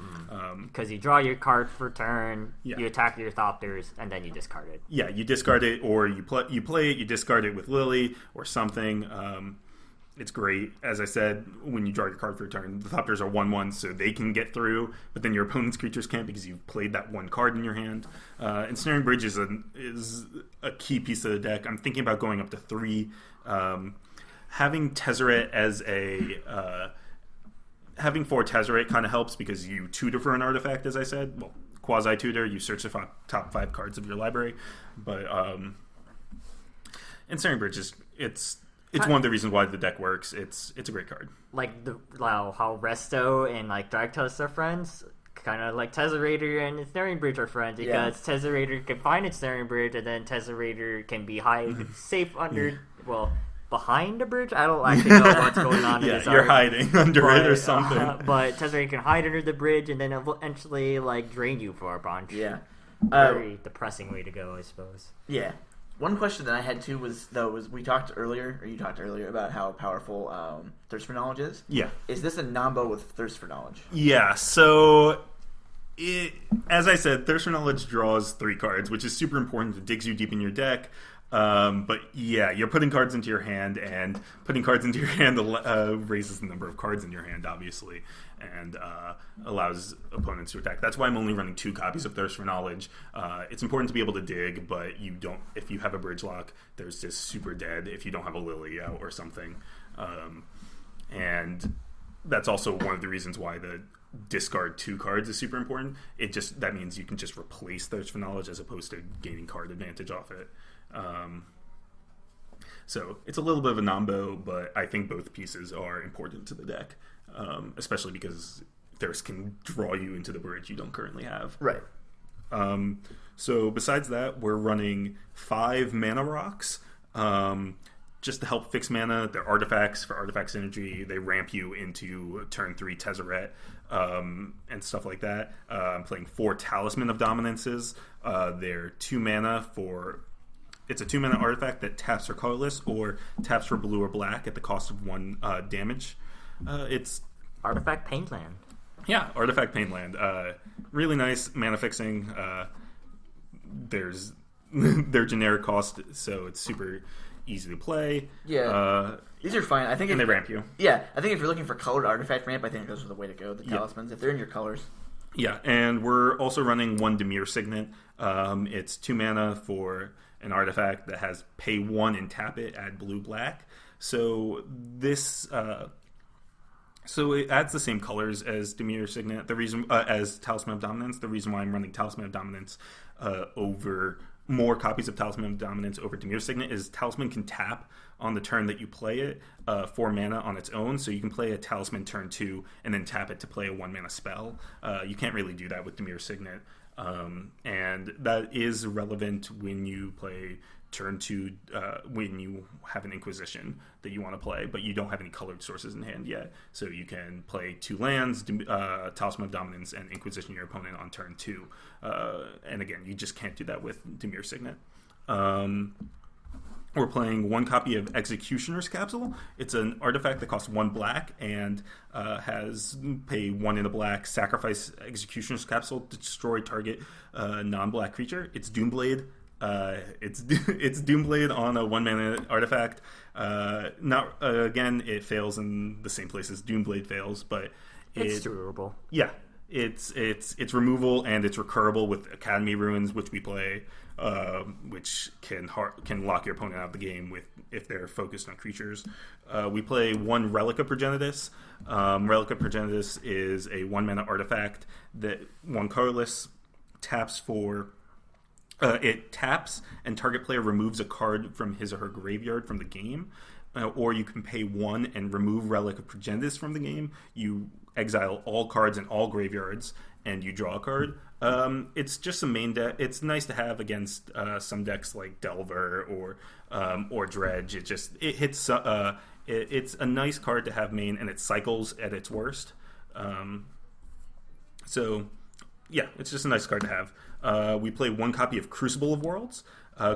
S1: Because you draw your card for turn, you attack your Thopters, and then you discard it.
S3: Yeah, you discard it, or you play it, you discard it with Lily or something. It's great. As I said, when you draw your card for a turn, the Thopters are 1/1, so they can get through, but then your opponent's creatures can't because you've played that 1 card in your hand. Ensnaring Bridge is a key piece of the deck. I'm thinking about going up to 3. Having Tezzeret as having 4 Tezzeret kind of helps because you tutor for an artifact, as I said. Well, quasi-tutor, you search the top 5 cards of your library. But Ensnaring Bridge it's one of the reasons why the deck works. It's a great card.
S1: Like how Resto and like Dragtusk are friends, kind of like Tezzerator and Ensnaring Bridge are friends because Tezzerator can find Ensnaring Bridge, and then Tezzerator can be safe under behind a bridge. I don't actually know what's going on in this
S3: you're
S1: arc,
S3: hiding under it or something.
S1: But Tezzerator can hide under the bridge and then eventually like drain you for a bunch.
S2: Yeah.
S1: Very depressing way to go, I suppose.
S2: Yeah. One question that I had too was you talked earlier about how powerful Thirst for Knowledge is.
S3: Yeah.
S2: Is this a Nombo with Thirst for Knowledge?
S3: Yeah, so as I said, Thirst for Knowledge draws 3 cards, which is super important. It digs you deep in your deck. But yeah, you're putting cards into your hand, and putting cards into your hand raises the number of cards in your hand, obviously, and allows opponents to attack. That's why I'm only running 2 copies of Thirst for Knowledge. It's important to be able to dig, but you don't. If you have a bridge lock, there's just super dead if you don't have a Lily out or something, and that's also one of the reasons why the discard 2 cards is super important. That means you can just replace Thirst for Knowledge as opposed to gaining card advantage off it. So it's a little bit of a nombo, but I think both pieces are important to the deck, especially because Thirst can draw you into the bridge you don't currently have.
S2: Right.
S3: So besides that, we're running 5 mana rocks just to help fix mana. They're artifacts for artifact synergy. They ramp you into turn 3 Tezzeret and stuff like that. I'm playing 4 Talisman of Dominances. They're 2 mana for... It's a 2 mana artifact that taps for colorless or taps for blue or black at the cost of 1 damage. It's
S1: Artifact Painland.
S3: Yeah, Artifact Painland. Really nice mana fixing. There's their generic cost, so it's super easy to play.
S2: Yeah, these are fine. I think,
S3: and they ramp you.
S2: Yeah, I think if you're looking for colored artifact ramp, I think those are the way to go. The talismans, if they're in your colors.
S3: Yeah, and we're also running 1 Dimir Signet. It's 2 mana for an artifact that has pay 1 and tap it, add blue-black. So this, so it adds the same colors as Dimir Signet. The reason, as Talisman of Dominance. The reason why I'm running Talisman of Dominance over more copies of Talisman of Dominance over Dimir Signet is Talisman can tap on the turn that you play it 4 mana on its own, so you can play a Talisman turn 2 and then tap it to play a 1 mana spell. You can't really do that with Dimir Signet. And that is relevant when you play turn 2, when you have an Inquisition that you want to play, but you don't have any colored sources in hand yet. So you can play 2 lands, Talisman of Dominance, and Inquisition your opponent on turn 2. And again, you just can't do that with Dimir Signet. We're playing 1 copy of Executioner's Capsule. It's an artifact that costs 1 black and has pay 1 in a black, sacrifice Executioner's Capsule to destroy target non-black creature. It's Doomblade. It's Doomblade on a 1 mana artifact. Again, it fails in the same place as Doomblade fails, but
S1: It's durable.
S3: Yeah, it's removal and it's recurable with Academy Ruins, which we play, which can lock your opponent out of the game if they're focused on creatures. We play 1 Relic of Progenitus. Relic of Progenitus is a 1 mana artifact that 1 colorless taps for. It taps and target player removes a card from his or her graveyard from the game, or you can pay 1 and remove Relic of Progenitus from the game. You exile all cards in all graveyards and you draw a card. It's just a main deck. It's nice to have against some decks like Delver or Dredge. It hits. It's a nice card to have main, and it cycles at its worst. So yeah, it's just a nice card to have. We play 1 copy of Crucible of Worlds.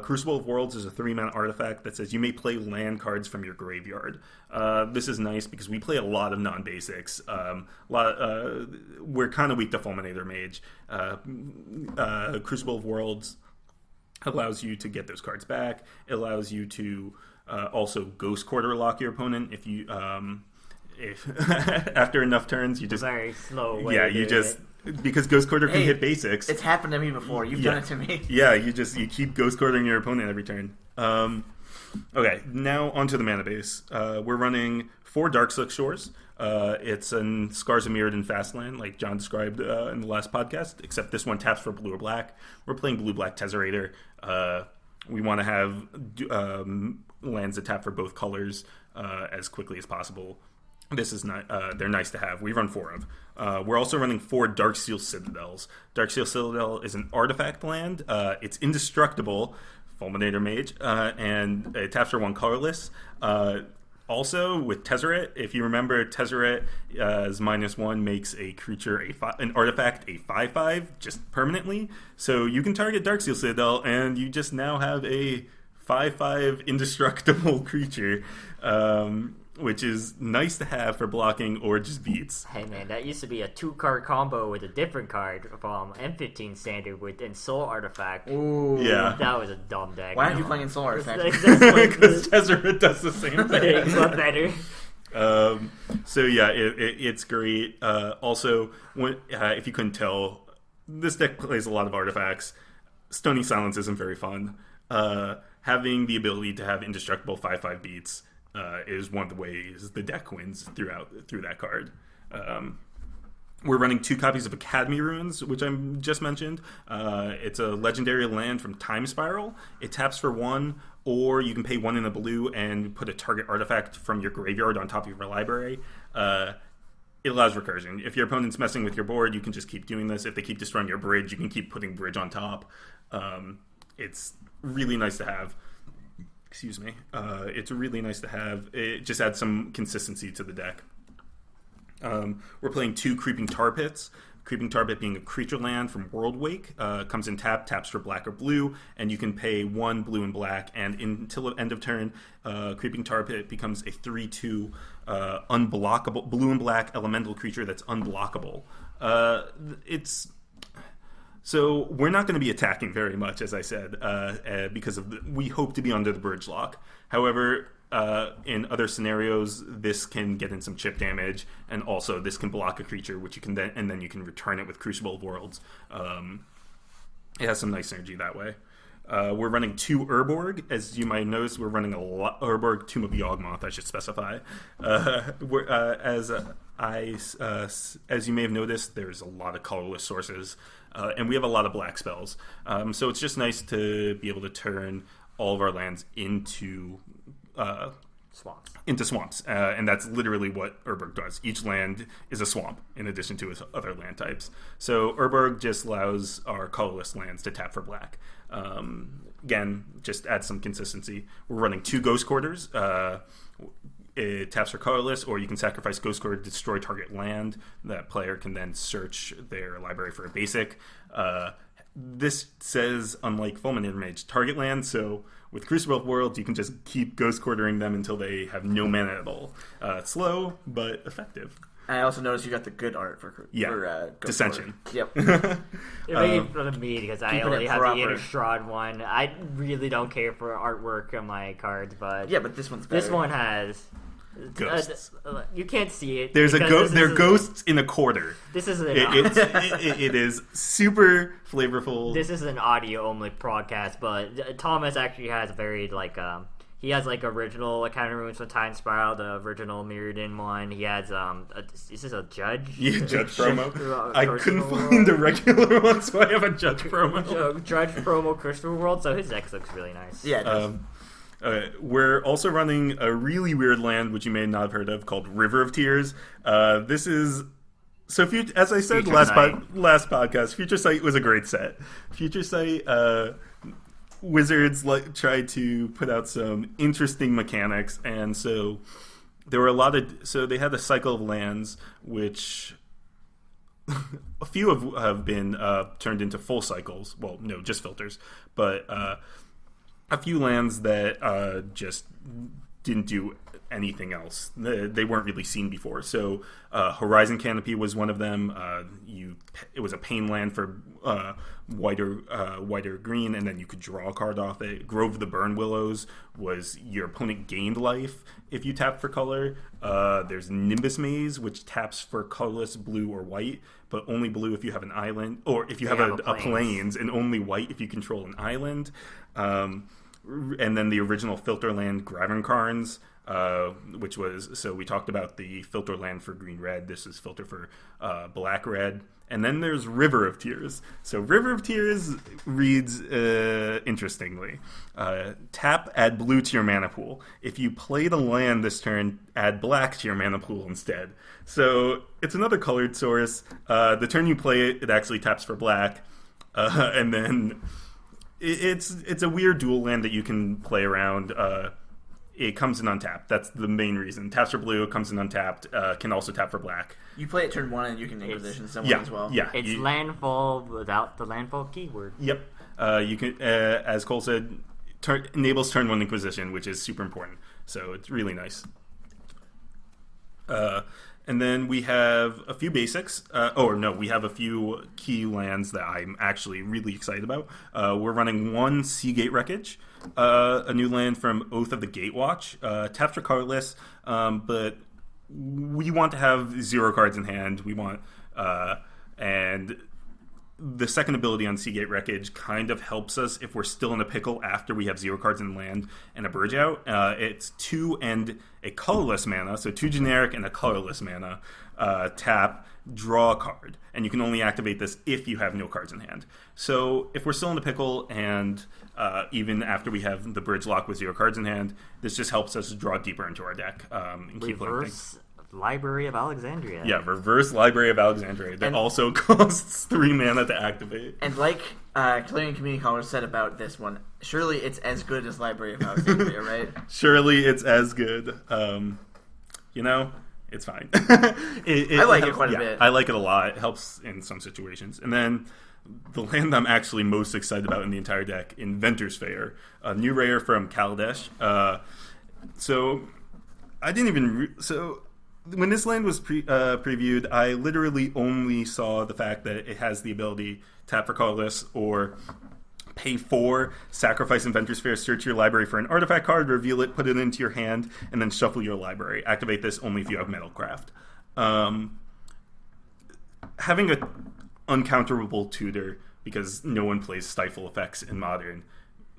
S3: Crucible of Worlds is a 3 mana artifact that says you may play land cards from your graveyard. This is nice because we play a lot of non-basics. We're kind of weak to Fulminator Mage. Crucible of Worlds allows you to get those cards back. It allows you to also Ghost Quarter lock your opponent if you if after enough turns you just
S1: very slow way.
S3: Yeah, you just. Because Ghost Quarter can hit basics.
S2: It's happened to me before. You've done it to me.
S3: Yeah, you keep Ghost Quartering your opponent every turn. Okay, now onto the mana base. We're running 4 Darksilk Shores. It's in Scars of Mirrodin Fastland, like John described in the last podcast, except this one taps for blue or black. We're playing blue-black Tezzerator. We want to have lands that tap for both colors as quickly as possible. This is not. They're nice to have. We run 4 of. We're also running 4 Darksteel Citadels. Darksteel Citadel is an artifact land. It's indestructible, Fulminator Mage, and it taps for 1 colorless. Also, with Tezzeret, if you remember, Tezzeret as -1 makes a creature, an artifact, a 5/5, just permanently. So you can target Darksteel Citadel, and you just now have a 5/5 indestructible creature, which is nice to have for blocking or just beats.
S1: Hey man, that used to be a 2-card combo with a different card from M15 standard with Soul Artifact.
S2: Ooh.
S3: Yeah.
S1: That was a dumb deck.
S2: Why aren't you playing Soul Artifact?
S3: Because Tezzeret does the same thing.
S1: It's not better.
S3: So yeah, it's great. Also, if you couldn't tell, this deck plays a lot of artifacts. Stony Silence isn't very fun. Having the ability to have indestructible 5/5 beats is one of the ways the deck wins through that card. We're running 2 copies of Academy Ruins, which I just mentioned. It's a legendary land from Time Spiral. It taps for 1, or you can pay 1 in a blue and put a target artifact from your graveyard on top of your library. It allows recursion. If your opponent's messing with your board, you can just keep doing this. If they keep destroying your bridge, you can keep putting bridge on top. It's really nice to have. Excuse me. It's really nice to have. It just adds some consistency to the deck. We're playing 2 Creeping Tar Pits. Creeping Tar Pit being a creature land from World Wake. Comes in taps for black or blue, and you can pay 1 blue and black, and until the end of turn, Creeping Tar Pit becomes a 3/2 unblockable blue and black elemental creature that's unblockable. So we're not going to be attacking very much, as I said, because we hope to be under the bridge lock. However, in other scenarios, this can get in some chip damage, and also this can block a creature, which you can then you can return it with Crucible of Worlds. It has some nice synergy that way. We're running 2 Urborg. As you might notice, we're running a lot Urborg Tomb of Yawgmoth, I should specify. As you may have noticed, there's a lot of colorless sources, and we have a lot of black spells. So it's just nice to be able to turn all of our lands into swamps. And that's literally what Urborg does. Each land is a swamp in addition to its other land types. So Urborg just allows our colorless lands to tap for black. Again, just adds some consistency. We're running 2 Ghost Quarters. It taps for colorless, or you can sacrifice Ghost Quarter to destroy target land. That player can then search their library for a basic. This says, unlike Fulminator Mage, target land, so with Crucible of Worlds, you can just keep Ghost Quartering them until they have no mana at all. Slow, but effective.
S2: And I also noticed you got the good art for
S3: Dissension.
S2: Yep.
S1: It made fun of me because I only have the
S2: proper.
S1: Innistrad one. I really don't care for artwork on my cards, but
S2: Yeah, but this one's better.
S1: this one has
S3: Ghosts.
S1: You can't see it.
S3: There's a
S1: because
S3: there are ghosts in a quarter.
S1: This is
S3: It is super flavorful.
S1: This is an audio only podcast, but Thomas actually has very he has original Academy Ruins from Time Spiral, the original Mirrodin one. He has is this a judge?
S3: Yeah, judge promo. I couldn't
S1: World.
S3: find the regular one, so I have a judge promo.
S1: Judge promo Crystal World, so his deck looks really nice.
S2: Yeah, it does.
S3: We're also running a really weird land, which you may not have heard of, called River of Tears. This is... So, as I said last podcast, Future Sight was a great set. Future Sight... Wizards tried to put out some interesting mechanics, and so there were so they had a cycle of lands, which a few have been turned into full cycles. Well, no, just filters, but a few lands that just didn't do anything else. They weren't really seen before. So Horizon Canopy was one of them. It was a pain land for whiter green, and then you could draw a card off it. Grove of the Burn Willows was your opponent gained life if you tap for color. There's Nimbus Maze, which taps for colorless blue or white, but only blue if you have an island, or if you have a plains, and only white if you control an island. And then the original filter land, Gravencarns, which was, so we talked about the filter land for green-red. This is filter for black-red. And then there's River of Tears. So River of Tears reads interestingly. Tap, add blue to your mana pool. If you play the land this turn, add black to your mana pool instead. So it's another colored source. The turn you play it, it actually taps for black. And then... It's a weird dual land that you can play around. it comes in untapped. That's the main reason. Taps for blue, comes in untapped, can also tap for black.
S2: You play it turn 1 and you can Inquisition someone as well.
S3: Yeah,
S1: It's landfall without the landfall keyword.
S3: Yep. You can, as Cole said, enables turn 1 Inquisition, which is super important. So it's really nice. And then we have a few basics. We have a few key lands that I'm actually really excited about. We're running 1 Seagate Wreckage, a new land from Oath of the Gatewatch. Taps regardless, but we want to have 0 cards in hand. We want, and the second ability on Seagate Wreckage kind of helps us if we're still in a pickle after we have 0 cards in land and a bridge out. It's 2 and a colorless mana, so 2 generic and a colorless mana. Tap, draw a card, and you can only activate this if you have no cards in hand. So if we're still in the pickle and even after we have the bridge lock with 0 cards in hand, this just helps us draw deeper into our deck. And keep
S1: Reverse Library of Alexandria.
S3: Yeah, reverse Library of Alexandria. That also costs 3 mana to activate.
S2: And like Clarion Community College said about this one, surely it's as good as Library of Alexandria, right?
S3: Surely it's as good. It's fine.
S2: I like it quite a bit.
S3: I like it a lot. It helps in some situations. And then the land I'm actually most excited about in the entire deck, Inventor's Fair, a new rare from Kaladesh. When this land was previewed, I literally only saw the fact that it has the ability tap for colorless or pay 4, sacrifice Inventor's Fair, search your library for an artifact card, reveal it, put it into your hand, and then shuffle your library. Activate this only if you have Metalcraft. Having an uncounterable tutor, because no one plays Stifle effects in Modern.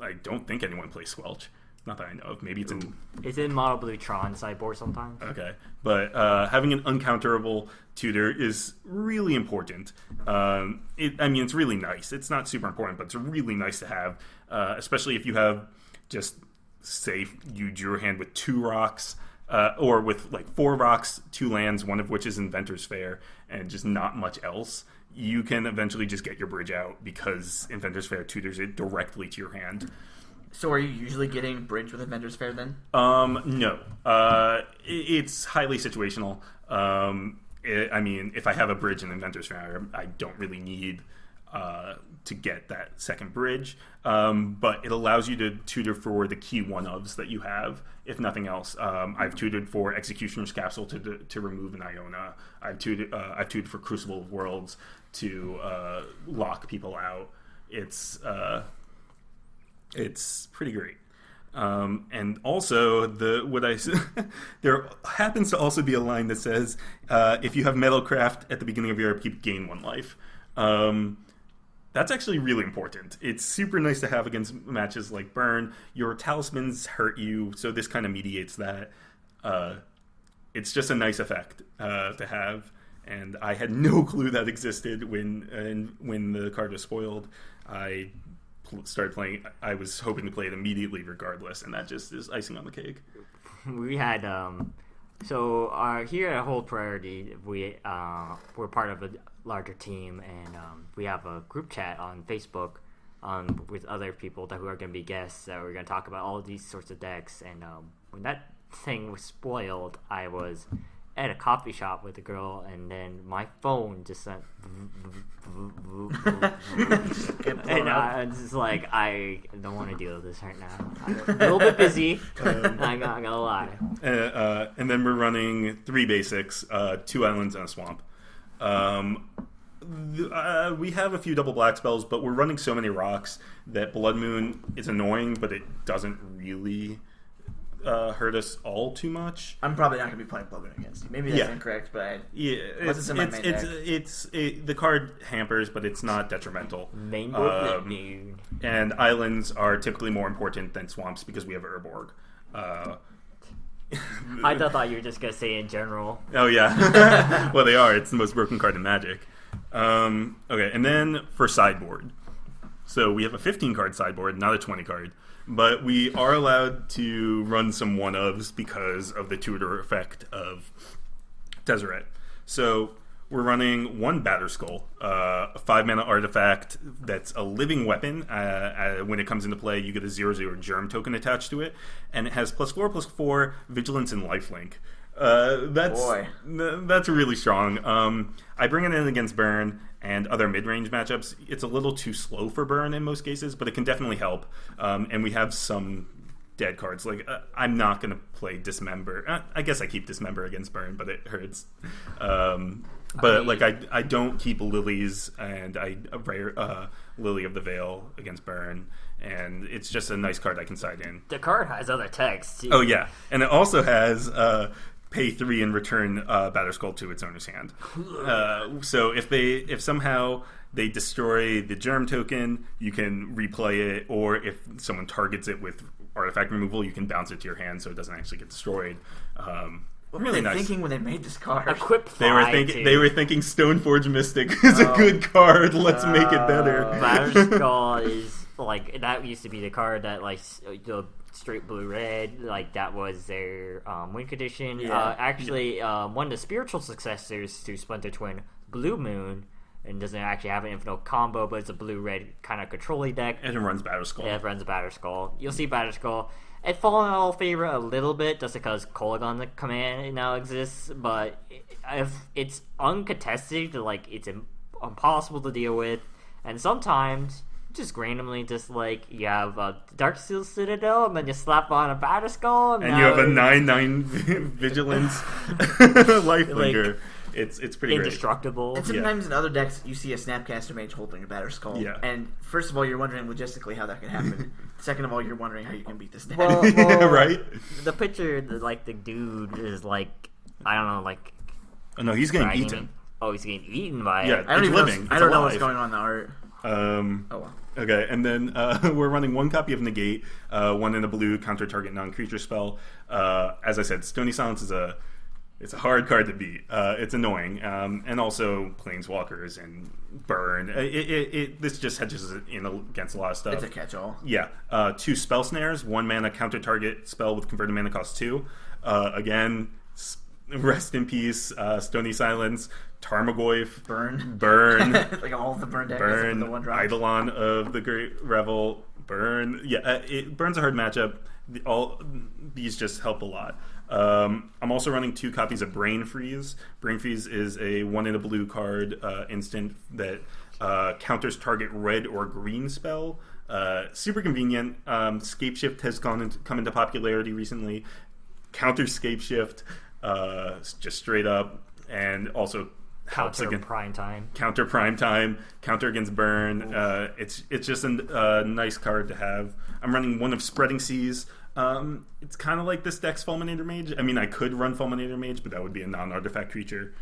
S3: I don't think anyone plays Squelch. Not that I know of. Maybe it's in...
S1: It's in Mono Blue Tron sideboard sometimes.
S3: Okay. But having an uncounterable tutor is really important. It's really nice. It's not super important, but it's really nice to have, especially if you have just, say, you drew your hand with 2 rocks, or with, 4 rocks, 2 lands, one of which is Inventor's Fair, and just not much else. You can eventually just get your bridge out because Inventor's Fair tutors it directly to your hand.
S2: So are you usually getting bridge with Inventor's Fair then?
S3: No. It's highly situational. If I have a bridge in Inventor's Fair, I don't really need to get that second bridge. But it allows you to tutor for the key one-ofs that you have, if nothing else. I've tutored for Executioner's Capsule to remove an Iona. I've tutored for Crucible of Worlds to lock people out. It's pretty great. And also, there happens to also be a line that says, if you have Metalcraft at the beginning of your upkeep, gain 1 life. That's actually really important. It's super nice to have against matches like Burn. Your talismans hurt you, so this kind of mediates that. It's just a nice effect to have. And I had no clue that existed when the card was spoiled. I started playing. I was hoping to play it immediately regardless, and that just is icing on the cake.
S1: We had here at Hold Priority, we're part of a larger team, and we have a group chat on Facebook with other people who are going to be guests that we're going to talk about all of these sorts of decks. And when that thing was spoiled, I was at a coffee shop with a girl, and then my phone just went and I was just like, I don't want to deal with this right now. I'm a little bit busy. I'm not gonna lie.
S3: And then we're running 3 basics, 2 islands and a swamp. We have a few double black spells, but we're running so many rocks that Blood Moon is annoying, but it doesn't really hurt us all too much.
S2: I'm probably not going to be playing Blood Moon against you. Maybe that's incorrect, but
S3: the card hampers, but it's not detrimental.
S1: Main board Moon.
S3: And islands are typically more important than swamps because we have Urborg.
S1: I thought you were just going to say in general.
S3: Oh, yeah. Well, they are. It's the most broken card in Magic. Okay, and then for sideboard. So we have a 15-card sideboard, not a 20-card. But we are allowed to run some one-ofs because of the tutor effect of Tezzeret. So we're running one Batter Skull, a 5-mana artifact that's a living weapon. When it comes into play, you get a 0/0 germ token attached to it, and it has +4/+4 vigilance and lifelink. That's really strong. I bring it in against Burn and other mid-range matchups. It's a little too slow for Burn in most cases, but it can definitely help. And we have some dead cards. Like, I'm not going to play Dismember. I guess I keep Dismember against Burn, but it hurts. I don't keep Lilies, and I rare Lily of the Veil against Burn, and it's just a nice card I can side in.
S1: The card has other text, too.
S3: Oh, yeah. And it also has pay 3 and return Batter Skull to its owner's hand. So if somehow they destroy the germ token, you can replay it, or if someone targets it with artifact removal, you can bounce it to your hand so it doesn't actually get destroyed.
S2: What
S3: really
S2: were they
S3: nice.
S2: thinking when they made this card?
S1: Equip
S3: They were thinking Stoneforge Mystic is a good card. Let's make it better.
S1: Batter Skull is like that used to be the card that like the straight blue red, like that was their win condition.
S2: Yeah.
S1: One of the spiritual successors to Splinter Twin, Blue Moon, and doesn't actually have an infinite combo, but it's a blue red kind of controlling deck.
S3: And it runs Batter Skull.
S1: Yeah, it runs Batter Skull. You'll see Batter Skull. It fallen out of favor a little bit just because Kolaghan the command now exists, but if it's uncontested, like it's impossible to deal with, and sometimes just randomly, just like you have a Darksteel Citadel, and then you slap on a Batter Skull, and
S3: you have a 9/9 vigilance lifelinker.
S1: Like,
S3: it's pretty
S1: indestructible.
S2: And sometimes in other decks, you see a Snapcaster Mage holding a Batter Skull.
S3: Yeah.
S2: And first of all, you're wondering logistically how that can happen. Second of all, you're wondering how you can beat this deck.
S1: Well,
S3: yeah, right?
S1: The picture, like the dude is like, I don't know, like.
S3: Oh no, he's getting
S1: dragging
S3: eaten.
S1: it. Oh, he's getting eaten by
S3: Yeah,
S1: it.
S2: I don't
S3: it's
S2: even
S3: living.
S2: know.
S3: It's
S2: I don't know
S3: alive.
S2: what's going on in the art. Oh well.
S3: Okay, and then we're running one copy of Negate, one in a blue, counter target non-creature spell. As I said, Stony Silence is it's a hard card to beat. It's annoying, and also Planeswalkers and Burn. This just hedges in against a lot of stuff.
S2: It's a catch-all.
S3: Yeah, 2 Spell Snares, 1 mana counter target spell with converted mana cost 2. Again, rest in peace, Stony Silence, Tarmogoyf, Burn,
S2: like all of the Burn decks.
S3: Burn,
S2: The one drop.
S3: Eidolon of the Great Revel, Burn. Yeah, Burn's a hard matchup. All these just help a lot. I'm also running 2 copies of Brain Freeze. Brain Freeze is a 1 in a blue card instant that counters target red or green spell. Super convenient. Scape Shift has come into popularity recently. Counter Scape Shift, just straight up, and also helps
S1: Counter
S3: against
S1: Prime Time.
S3: Counter Prime Time, counter against Burn. It's just a nice card to have. I'm running 1 of Spreading Seas. It's kind of like this deck's Fulminator Mage. I mean, I could run Fulminator Mage, but that would be a non-artifact creature.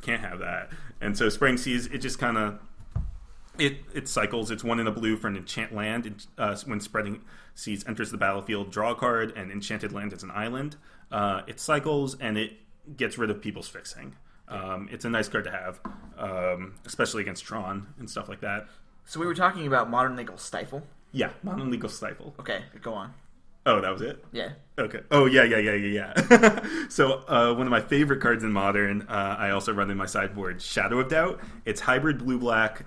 S3: Can't have that. And so Spreading Seas, it just kind of it cycles. It's 1 in a blue for an enchant land. When Spreading Seas enters the battlefield, draw a card, and enchanted land is an island. It cycles and it gets rid of people's fixing. It's a nice card to have, especially against Tron and stuff like that.
S2: So we were talking about Modern Legal Stifle.
S3: Yeah, Modern Legal Stifle.
S2: Okay, go on.
S3: Oh, that was it?
S2: Yeah.
S3: Okay. Oh, yeah. So, one of my favorite cards in Modern, I also run in my sideboard, Shadow of Doubt. It's hybrid blue-black,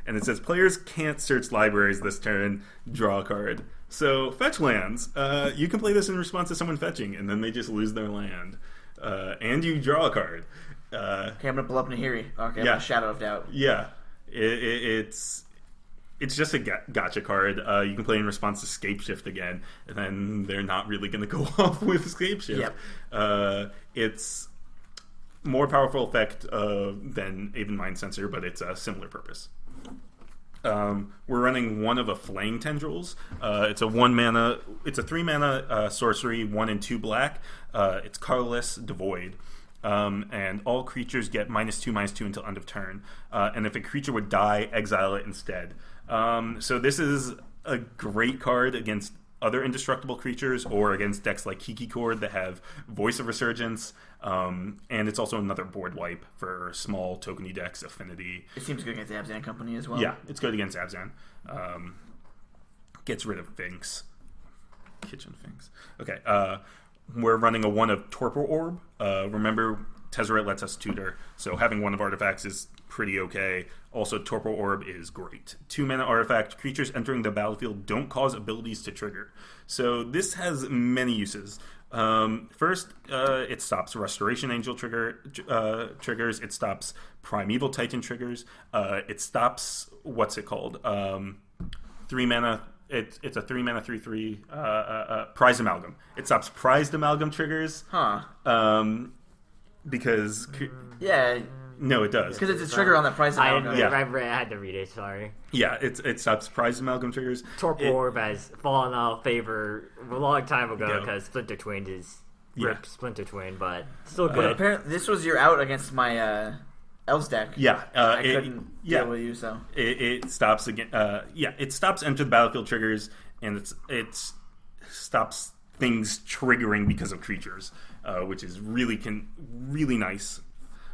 S3: and it says players can't search libraries this turn, draw a card. So, fetch lands. You can play this in response to someone fetching, and then they just lose their land. And you draw a card.
S2: Okay, I'm going to blow up Nahiri. Okay,
S3: Yeah.
S2: Shadow of Doubt.
S3: Yeah. It's just a gotcha card. You can play in response to Scape Shift again, and then they're not really going to go off with Scape Shift.
S2: Yep.
S3: It's more powerful effect than Aven Mind Sensor, but it's a similar purpose. We're running 1 of a Flaying Tendrils. It's a 3 mana sorcery, 1 and 2 black. It's colorless, devoid. And all creatures get -2/-2 until end of turn. And if a creature would die, exile it instead. So this is a great card against other indestructible creatures or against decks like Kiki Chord that have Voice of Resurgence. And it's also another board wipe for small tokeny decks, Affinity.
S2: It seems good against Abzan Company as well.
S3: Yeah, it's good against Abzan. Gets rid of Finks. Kitchen Finks. Okay, we're running a 1 of Torpor Orb. Remember, Tezzeret lets us tutor, so having one of artifacts is pretty okay. Also, Torpor Orb is great. 2-mana artifact. Creatures entering the battlefield don't cause abilities to trigger. So this has many uses. First, it stops Restoration Angel triggers. It stops Primeval Titan triggers. It stops, what's it called? 3 mana. It's a 3-mana 3/3 Prized Amalgam. It stops Prized Amalgam triggers. Because
S2: Yeah,
S3: no, it does.
S2: because it's a trigger on that price.
S1: I
S2: Amalgam.
S1: had to read it. Sorry.
S3: Yeah, it stops Prized Amalgam triggers.
S1: Torpor Orb has fallen out of favor a long time ago
S3: Yeah.
S1: because Splinter Twin is
S3: Yeah.
S1: rip Splinter Twin, but still
S2: But
S1: good.
S2: apparently, this was your out against my Elves deck.
S3: Yeah,
S2: I couldn't deal with you, so.
S3: It stops again. It stops enter the battlefield triggers, and it stops things triggering because of creatures, which is really nice.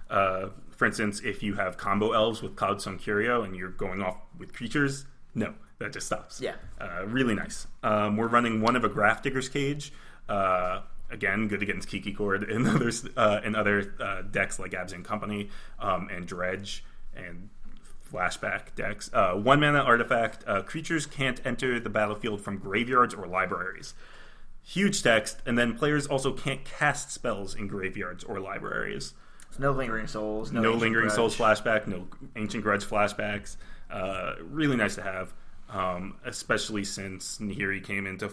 S3: For instance, if you have combo elves with Cloud Sun Curio and you're going off with creatures, no, that just stops.
S2: Yeah.
S3: Really nice. We're running one of a Graph Digger's Cage. Again, good against Kiki Cord and other decks like Abs and Company and Dredge and Flashback decks. 1-mana artifact. Creatures can't enter the battlefield from graveyards or libraries. Huge text, and then players also can't cast spells in graveyards or libraries.
S2: No Lingering Souls. No Ancient
S3: Lingering
S2: Grudge.
S3: Souls flashback. No Ancient Grudge flashbacks. Really nice to have, especially since Nahiri came into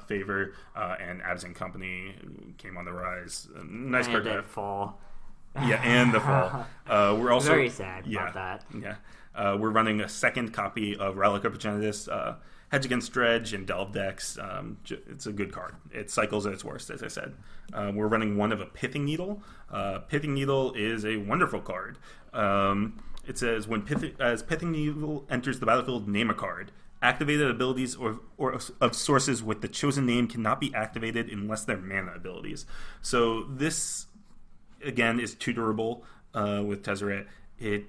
S3: favor and Abs and Company came on the rise. Nice
S1: And
S3: card to
S1: then
S3: have.
S1: fall.
S3: Yeah, and the fall. We're also
S1: Very sad
S3: yeah,
S1: about that.
S3: Yeah, we're running a second copy of Relic of Progenitus. Hedge against Dredge and Delve decks. It's a good card. It cycles at its worst, as I said. We're running one of a Pithing Needle. Pithing Needle is a wonderful card. It says, when Pithing Needle enters the battlefield, name a card. Activated abilities or of sources with the chosen name cannot be activated unless they're mana abilities. So this, again, is tutorable with Tezzeret. It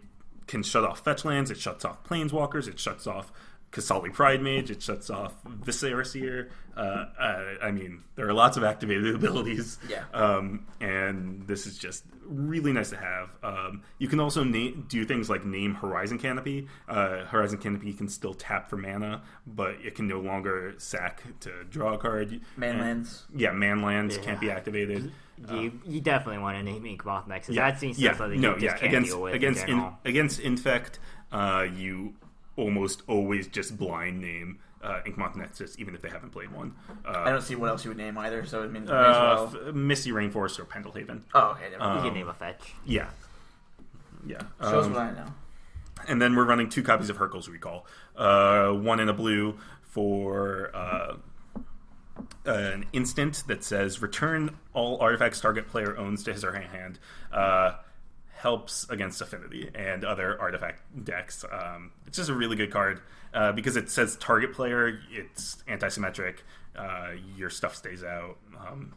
S3: can shut off fetch lands. It shuts off planeswalkers. It shuts off Kasali Pride Mage. It shuts off Viscera Seer. I mean, there are lots of activated abilities.
S2: Yeah.
S3: And this is just really nice to have. You can also do things like name Horizon Canopy. Horizon Canopy can still tap for mana, but it can no longer sack to draw a card.
S2: Manlands.
S3: Manlands can't be activated.
S1: You definitely want to name Ink Moth next, because that seems something you just can't
S3: against
S1: deal with
S3: against
S1: in general.
S3: against Infect, you almost always just blind name Inkmoth Nexus, even if they haven't played one.
S2: I don't see what else you would name either, so it means may as well.
S3: Misty Rainforest or Pendlehaven.
S2: Oh, okay. Never mind.
S1: You can name a fetch.
S3: Yeah.
S2: Shows what I know.
S3: And then we're running 2 copies of Hercule's Recall. One in a blue for an instant that says return all artifacts target player owns to his or her hand. Helps against Affinity and other artifact decks. It's just a really good card because it says target player, it's anti-symmetric, your stuff stays out,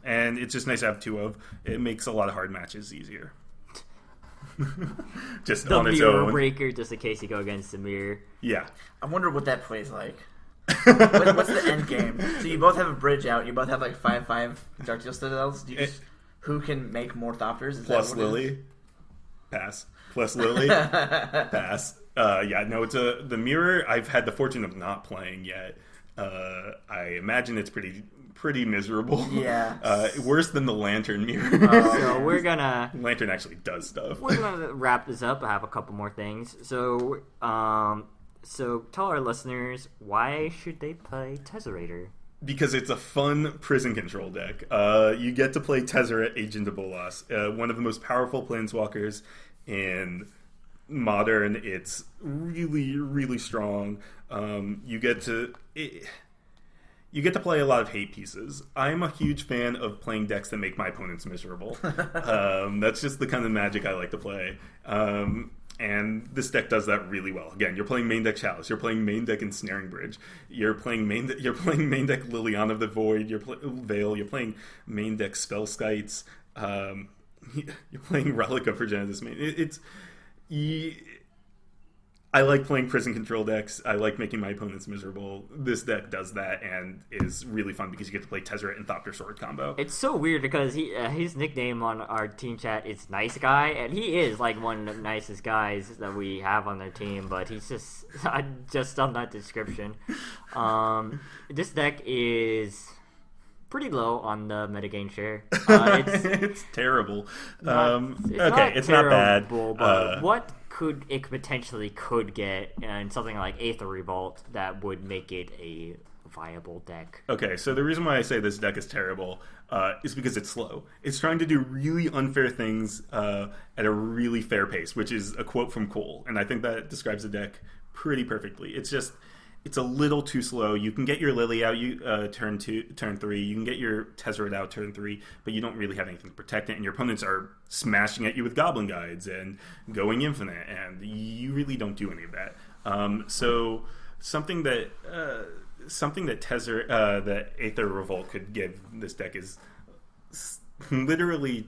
S3: and it's just nice to have 2 of. It makes a lot of hard matches easier. Just
S1: The
S3: on its
S1: mirror
S3: own.
S1: breaker, just in case you go against the mirror.
S3: Yeah.
S2: I wonder what that plays like. What's the end game? So you both have a bridge out. You both have like 5/5 Darksteel Citadels. Do you just, who can make more Thopters? Is
S3: Plus
S2: that what it is?
S3: Lily. Pass. Plus Lily. Pass. It's the mirror. I've had the fortune of not playing yet. I imagine it's pretty miserable.
S2: Yeah.
S3: Worse than the lantern mirror.
S1: So we're gonna
S3: Lantern actually does stuff.
S1: we're gonna wrap this up. I have a couple more things. So tell our listeners, why should they play Tezzerator?
S3: Because it's a fun prison control deck. You get to play Tezzeret, Agent of Bolas, one of the most powerful planeswalkers in Modern. It's really, really strong. You get to play a lot of hate pieces. I'm a huge fan of playing decks that make my opponents miserable. That's just the kind of magic I like to play. And this deck does that really well. Again, you're playing main deck Chalice. You're playing main deck Ensnaring Bridge. You're playing main deck Liliana of the Void. Veil. You're playing main deck Spell Skites. You're playing Relic of Progenitus. I like playing prison control decks. I like making my opponents miserable. This deck does that and is really fun because you get to play Tezzeret and Thopter Sword combo.
S1: It's so weird because his nickname on our team chat is Nice Guy, and he is like one of the nicest guys that we have on their team, but he's just on that description. This deck is pretty low on the metagame share.
S3: It's terrible. It's not bad.
S1: But what it potentially could get in something like Aether Revolt that would make it a viable deck?
S3: Okay, so the reason why I say this deck is terrible is because it's slow. It's trying to do really unfair things at a really fair pace, which is a quote from Cole, and I think that describes the deck pretty perfectly. It's a little too slow. You can get your Lily out turn 3. You can get your Tezzeret out turn 3, but you don't really have anything to protect it, and your opponents are smashing at you with Goblin Guides and going infinite, and you really don't do any of that. So something that that Aether Revolt could give this deck is literally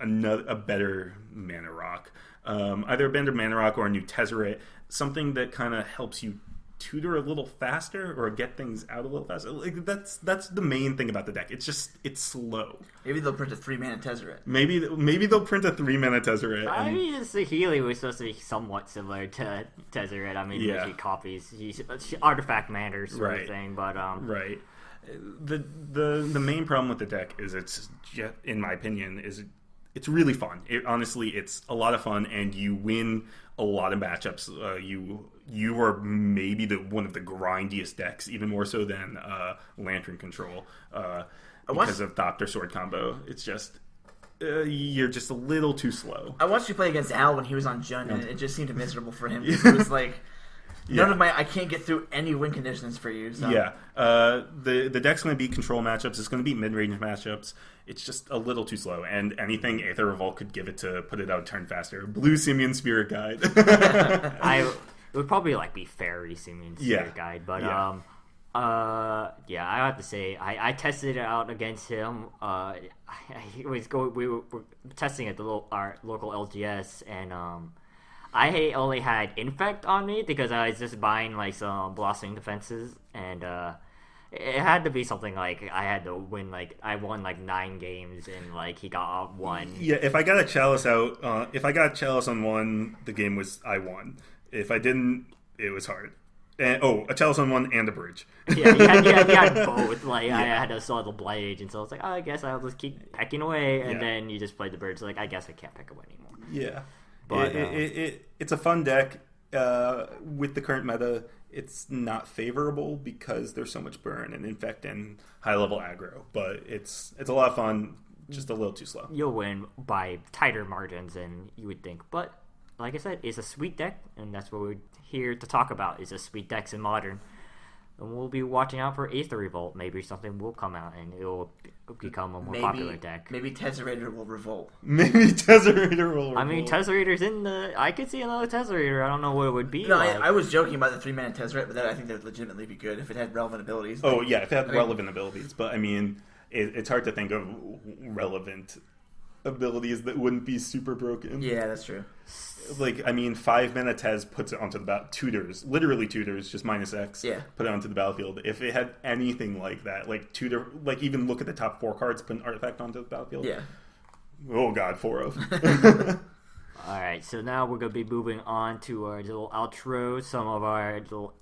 S3: a better mana rock. Either a better mana rock or a new Tezzeret, something that kind of helps you tutor a little faster or get things out a little faster. Like that's the main thing about the deck. It's slow.
S2: Maybe they'll print a 3-mana Tezzeret.
S3: Maybe they'll print a 3-mana Tezzeret.
S1: I mean, Saheeli was supposed to be somewhat similar to Tezzeret. I mean,
S3: Yeah.
S1: she copies artifact matters sort of thing, but
S3: right. The main problem with the deck is it's just, in my opinion, is it's really fun. Honestly, it's a lot of fun, and you win a lot of matchups. You are maybe one of the grindiest decks, even more so than Lantern Control, because of Thopter Sword combo. It's just you're just a little too slow.
S2: I watched you play against Al when he was on Jund, and it just seemed miserable for him. It was like I can't get through any win conditions for you. So.
S3: Yeah, the deck's going to beat control matchups. It's going to beat mid-range matchups. It's just a little too slow, and anything Aether Revolt could give it to put it out turn faster. Blue Simian Spirit Guide.
S1: It would probably be Fairy Simian Spirit Guide, but I have to say I tested it out against him. We were testing at our local LGS, and I only had Infect on me because I was just buying some Blossoming Defenses, and it had to be something like I had to win I won 9 games and he got out 1.
S3: Yeah, if I got a Chalice out, if I got Chalice on 1, the game I won. If I didn't, it was hard. And, a Chalice on 1 and a Bridge.
S1: Yeah, you had both. I had to sell the Blight Agent, so I was like, I guess I'll just keep pecking away, and then you just play the Bridge. I guess I can't peck away anymore.
S3: Yeah.
S1: But
S3: it's a fun deck. With the current meta, it's not favorable because there's so much burn and infect and high level aggro. But it's a lot of fun, just a little too slow.
S1: You'll win by tighter margins than you would think. But like I said, it's a sweet deck, and that's what we're here to talk about, is a sweet decks in Modern. And we'll be watching out for Aether Revolt. Maybe something will come out, and it will become a more popular deck.
S2: Maybe Tezzerator will revolt.
S3: Maybe Tezzerator will revolt.
S1: I mean, Tezzerator's in the... I could see another Tezzerator. I don't know what it would be.
S2: No, I was joking about the 3-mana Tezzeret, but I think that would legitimately be good if it had relevant abilities.
S3: Oh, yeah, if it had relevant abilities. But, I mean, it's hard to think of relevant abilities that wouldn't be super broken.
S2: Yeah, that's true.
S3: 5-mana Tez puts it onto the literally tutors, just -X.
S2: Yeah.
S3: Put it onto the battlefield. If it had anything like that, tutor, even look at the top 4 cards, put an artifact onto the battlefield.
S2: Yeah.
S3: Oh god, 4 of.
S1: Alright, so now we're going to be moving on to our little outro, some of our little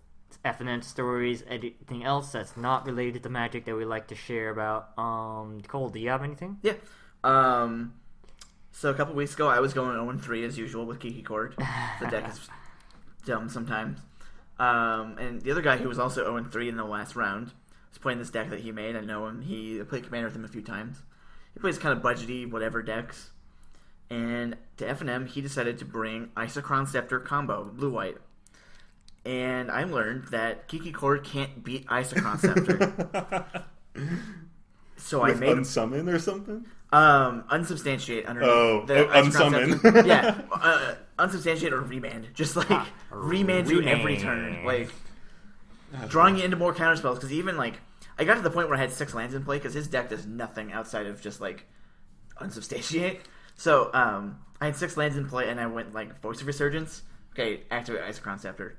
S1: FNM stories, anything else that's not related to Magic that we'd like to share about. Cole, do you have anything?
S2: Yeah. So a couple weeks ago, I was going 0-3 as usual with Kiki Court. The deck is dumb sometimes. And the other guy who was also 0-3 in the last round was playing this deck that he made. I know him. I played Commander with him a few times. He plays kind of budgety, whatever decks. And to FNM, he decided to bring Isochron Scepter combo, blue-white. And I learned that Kiki Court can't beat Isochron Scepter. So
S3: with
S2: I made
S3: unsummon or something?
S2: Unsubstantiate underneath.
S3: Unsummoned.
S2: Yeah, unsubstantiate or remand. Just remand you every turn. Drawing you into more counterspells. Because even I got to the point where I had 6 lands in play because his deck does nothing outside of just unsubstantiate. So I had 6 lands in play and I went Voice of Resurgence, Okay, activate Isochron Scepter.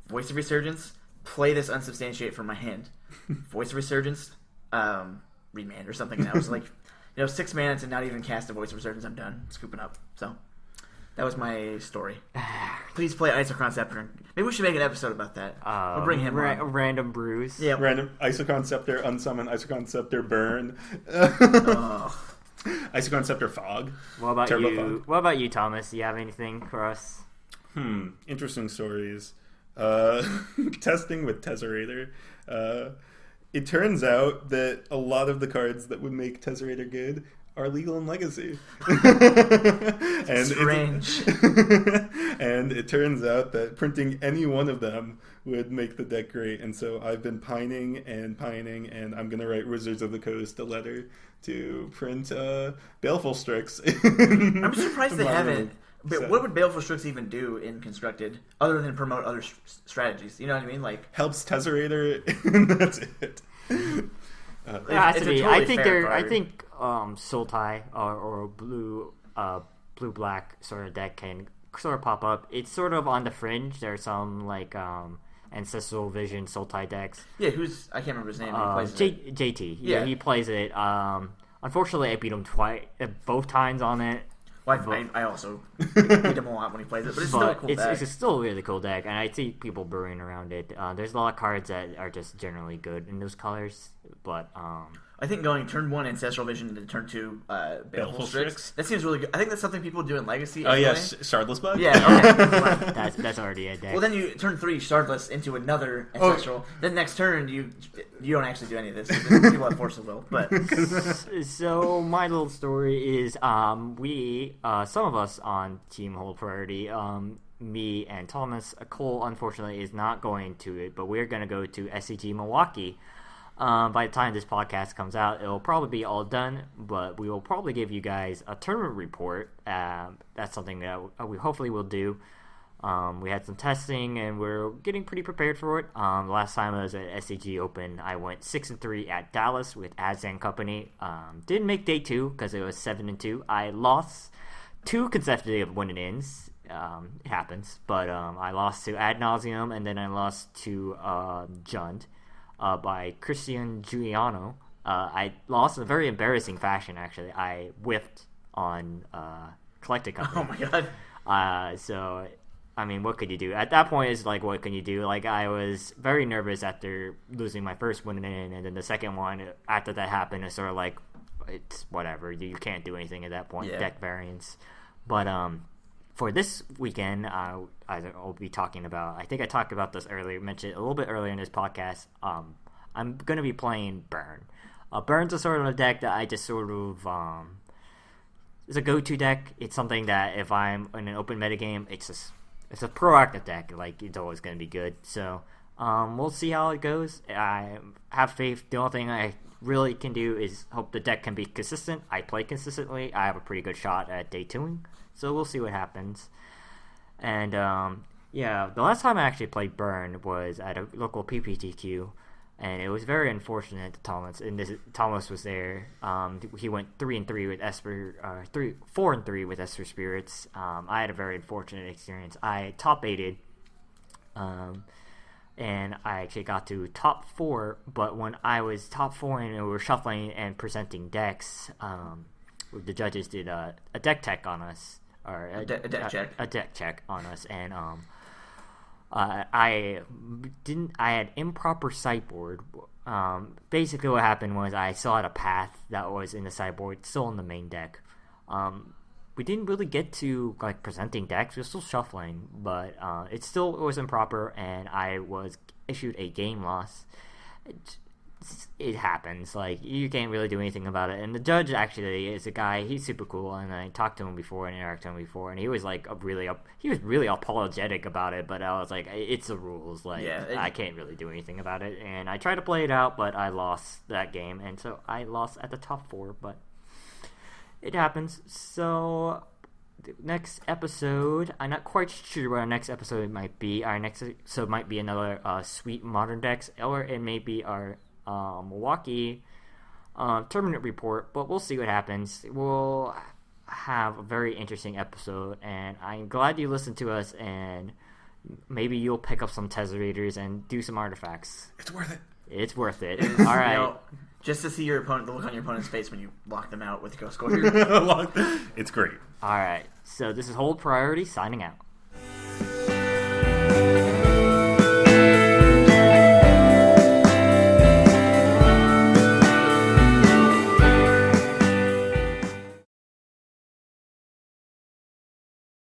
S2: Voice of Resurgence. Play this Unsubstantiate from my hand. Voice of Resurgence. Remand or something else. 6 mana to not even cast a Voice of Resurgence. I'm done scooping up. So that was my story. Please play Isochron Scepter. Maybe we should make an episode about that. We'll bring him on.
S1: Random brews.
S2: Yeah.
S3: Random Isochron Scepter, unsummon Isochron Scepter, burn. Isochron Scepter, fog.
S1: What about
S3: Turbo
S1: you?
S3: fog.
S1: What about you, Thomas? Do you have anything for us?
S3: Interesting stories. Testing with Tesserator. It turns out that a lot of the cards that would make Tesserator good are legal in Legacy.
S2: Strange.
S3: And it turns out that printing any one of them would make the deck great. And so I've been pining, and I'm going to write Wizards of the Coast a letter to print Baleful Strix.
S2: I'm surprised they haven't. But
S3: So-
S2: what would Baleful Strix even do in Constructed other than promote other strategies? You know what I mean?
S3: Helps Tesserator, and that's it.
S1: It has to
S2: it's a
S1: be.
S2: totally
S1: I think
S2: fair
S1: they're.
S2: card.
S1: I think Sultai or a blue black sort of deck can sort of pop up. It's sort of on the fringe. There's some Ancestral Vision Sultai decks.
S2: Yeah, I can't remember his name. He plays it.
S1: JT.
S2: Yeah.
S1: He plays it. Unfortunately, I beat him both times on it.
S2: Well, I also beat him a lot when he plays it, but it's still a cool deck.
S1: It's still a really cool deck, and I see people brewing around it. There's a lot of cards that are just generally good in those colors, but
S2: I think going turn 1 Ancestral Vision to turn 2 Baleful Strix. That seems really good. I think that's something people do in Legacy.
S3: Oh,
S2: anyway.
S3: yes, Shardless Bug?
S2: Yeah, okay.
S1: that's already a deck.
S2: Well, then you turn 3 Shardless into another Ancestral. Then next turn, you don't actually do any of this. People have Force of Will. But
S1: So my little story is we some of us on Team Hold Priority, me and Thomas, Cole unfortunately is not going to it, but we're going to go to SCG Milwaukee. By the time this podcast comes out, it'll probably be all done, but we will probably give you guys a tournament report. That's something that we hopefully will do. We had some testing, and we're getting pretty prepared for it. The last time I was at SCG Open, I went 6-3 at Dallas with Azan Company. Didn't make day 2 because it was 7-2. I lost 2 consecutive win-ins. It happens, but I lost to Ad Nauseum, and then I lost to Jund. By Christian Giuliano. I lost in a very embarrassing fashion, actually. I whiffed on Collected Company.
S2: oh my god.
S1: So, I mean, what could you do? At that point, it's like, what can you do? I was very nervous after losing my first win in, and then the second one, after that happened, it's sort of like, it's whatever. You can't do anything at that point, deck variance. But, for this weekend, I'll be talking about. I think I talked about this earlier, mentioned a little bit earlier in this podcast. I'm going to be playing Burn. Burn's a sort of a deck that I just sort of it's a go-to deck. It's something that if I'm in an open metagame, it's a proactive deck. It's always going to be good. So we'll see how it goes. I have faith. The only thing I really can do is hope the deck can be consistent. I play consistently. I have a pretty good shot at day 2ing. So we'll see what happens. And, the last time I actually played Burn was at a local PPTQ, and it was very unfortunate to Thomas. And Thomas was there. He went 3-3 with Esper, 4-3 with Esper Spirits. I had a very unfortunate experience. I top-8'd, and I actually got to top 4, but when I was top 4 and we were shuffling and presenting decks, the judges did a deck tech on us. Or
S2: a deck check.
S1: A deck check on us, and I had improper sideboard. Basically, what happened was I still had a path that was in the sideboard, still in the main deck. We didn't really get to presenting decks. We were still shuffling, but it was improper, and I was issued a game loss. It happens. You can't really do anything about it. And the judge actually is a guy. He's super cool, and I talked to him before and interacted with him before, and he was he was really apologetic about it. But I was like, it's the rules. I can't really do anything about it. And I tried to play it out, but I lost that game, and so I lost at the top 4. But it happens. So the next episode, I'm not quite sure what our next episode might be. Our next episode might be another sweet modern decks, or it may be our Milwaukee tournament report, but we'll see what happens. have a very interesting episode, and I'm glad you listened to us, and maybe you'll pick up some Tesserator's and do some artifacts.
S3: It's worth it.
S1: It's worth it. All right.
S2: You know, just to see your opponent, the look on your opponent's face when you lock them out with Ghost Quarter.
S3: It's great.
S1: All right. So this is Hold Priority signing out.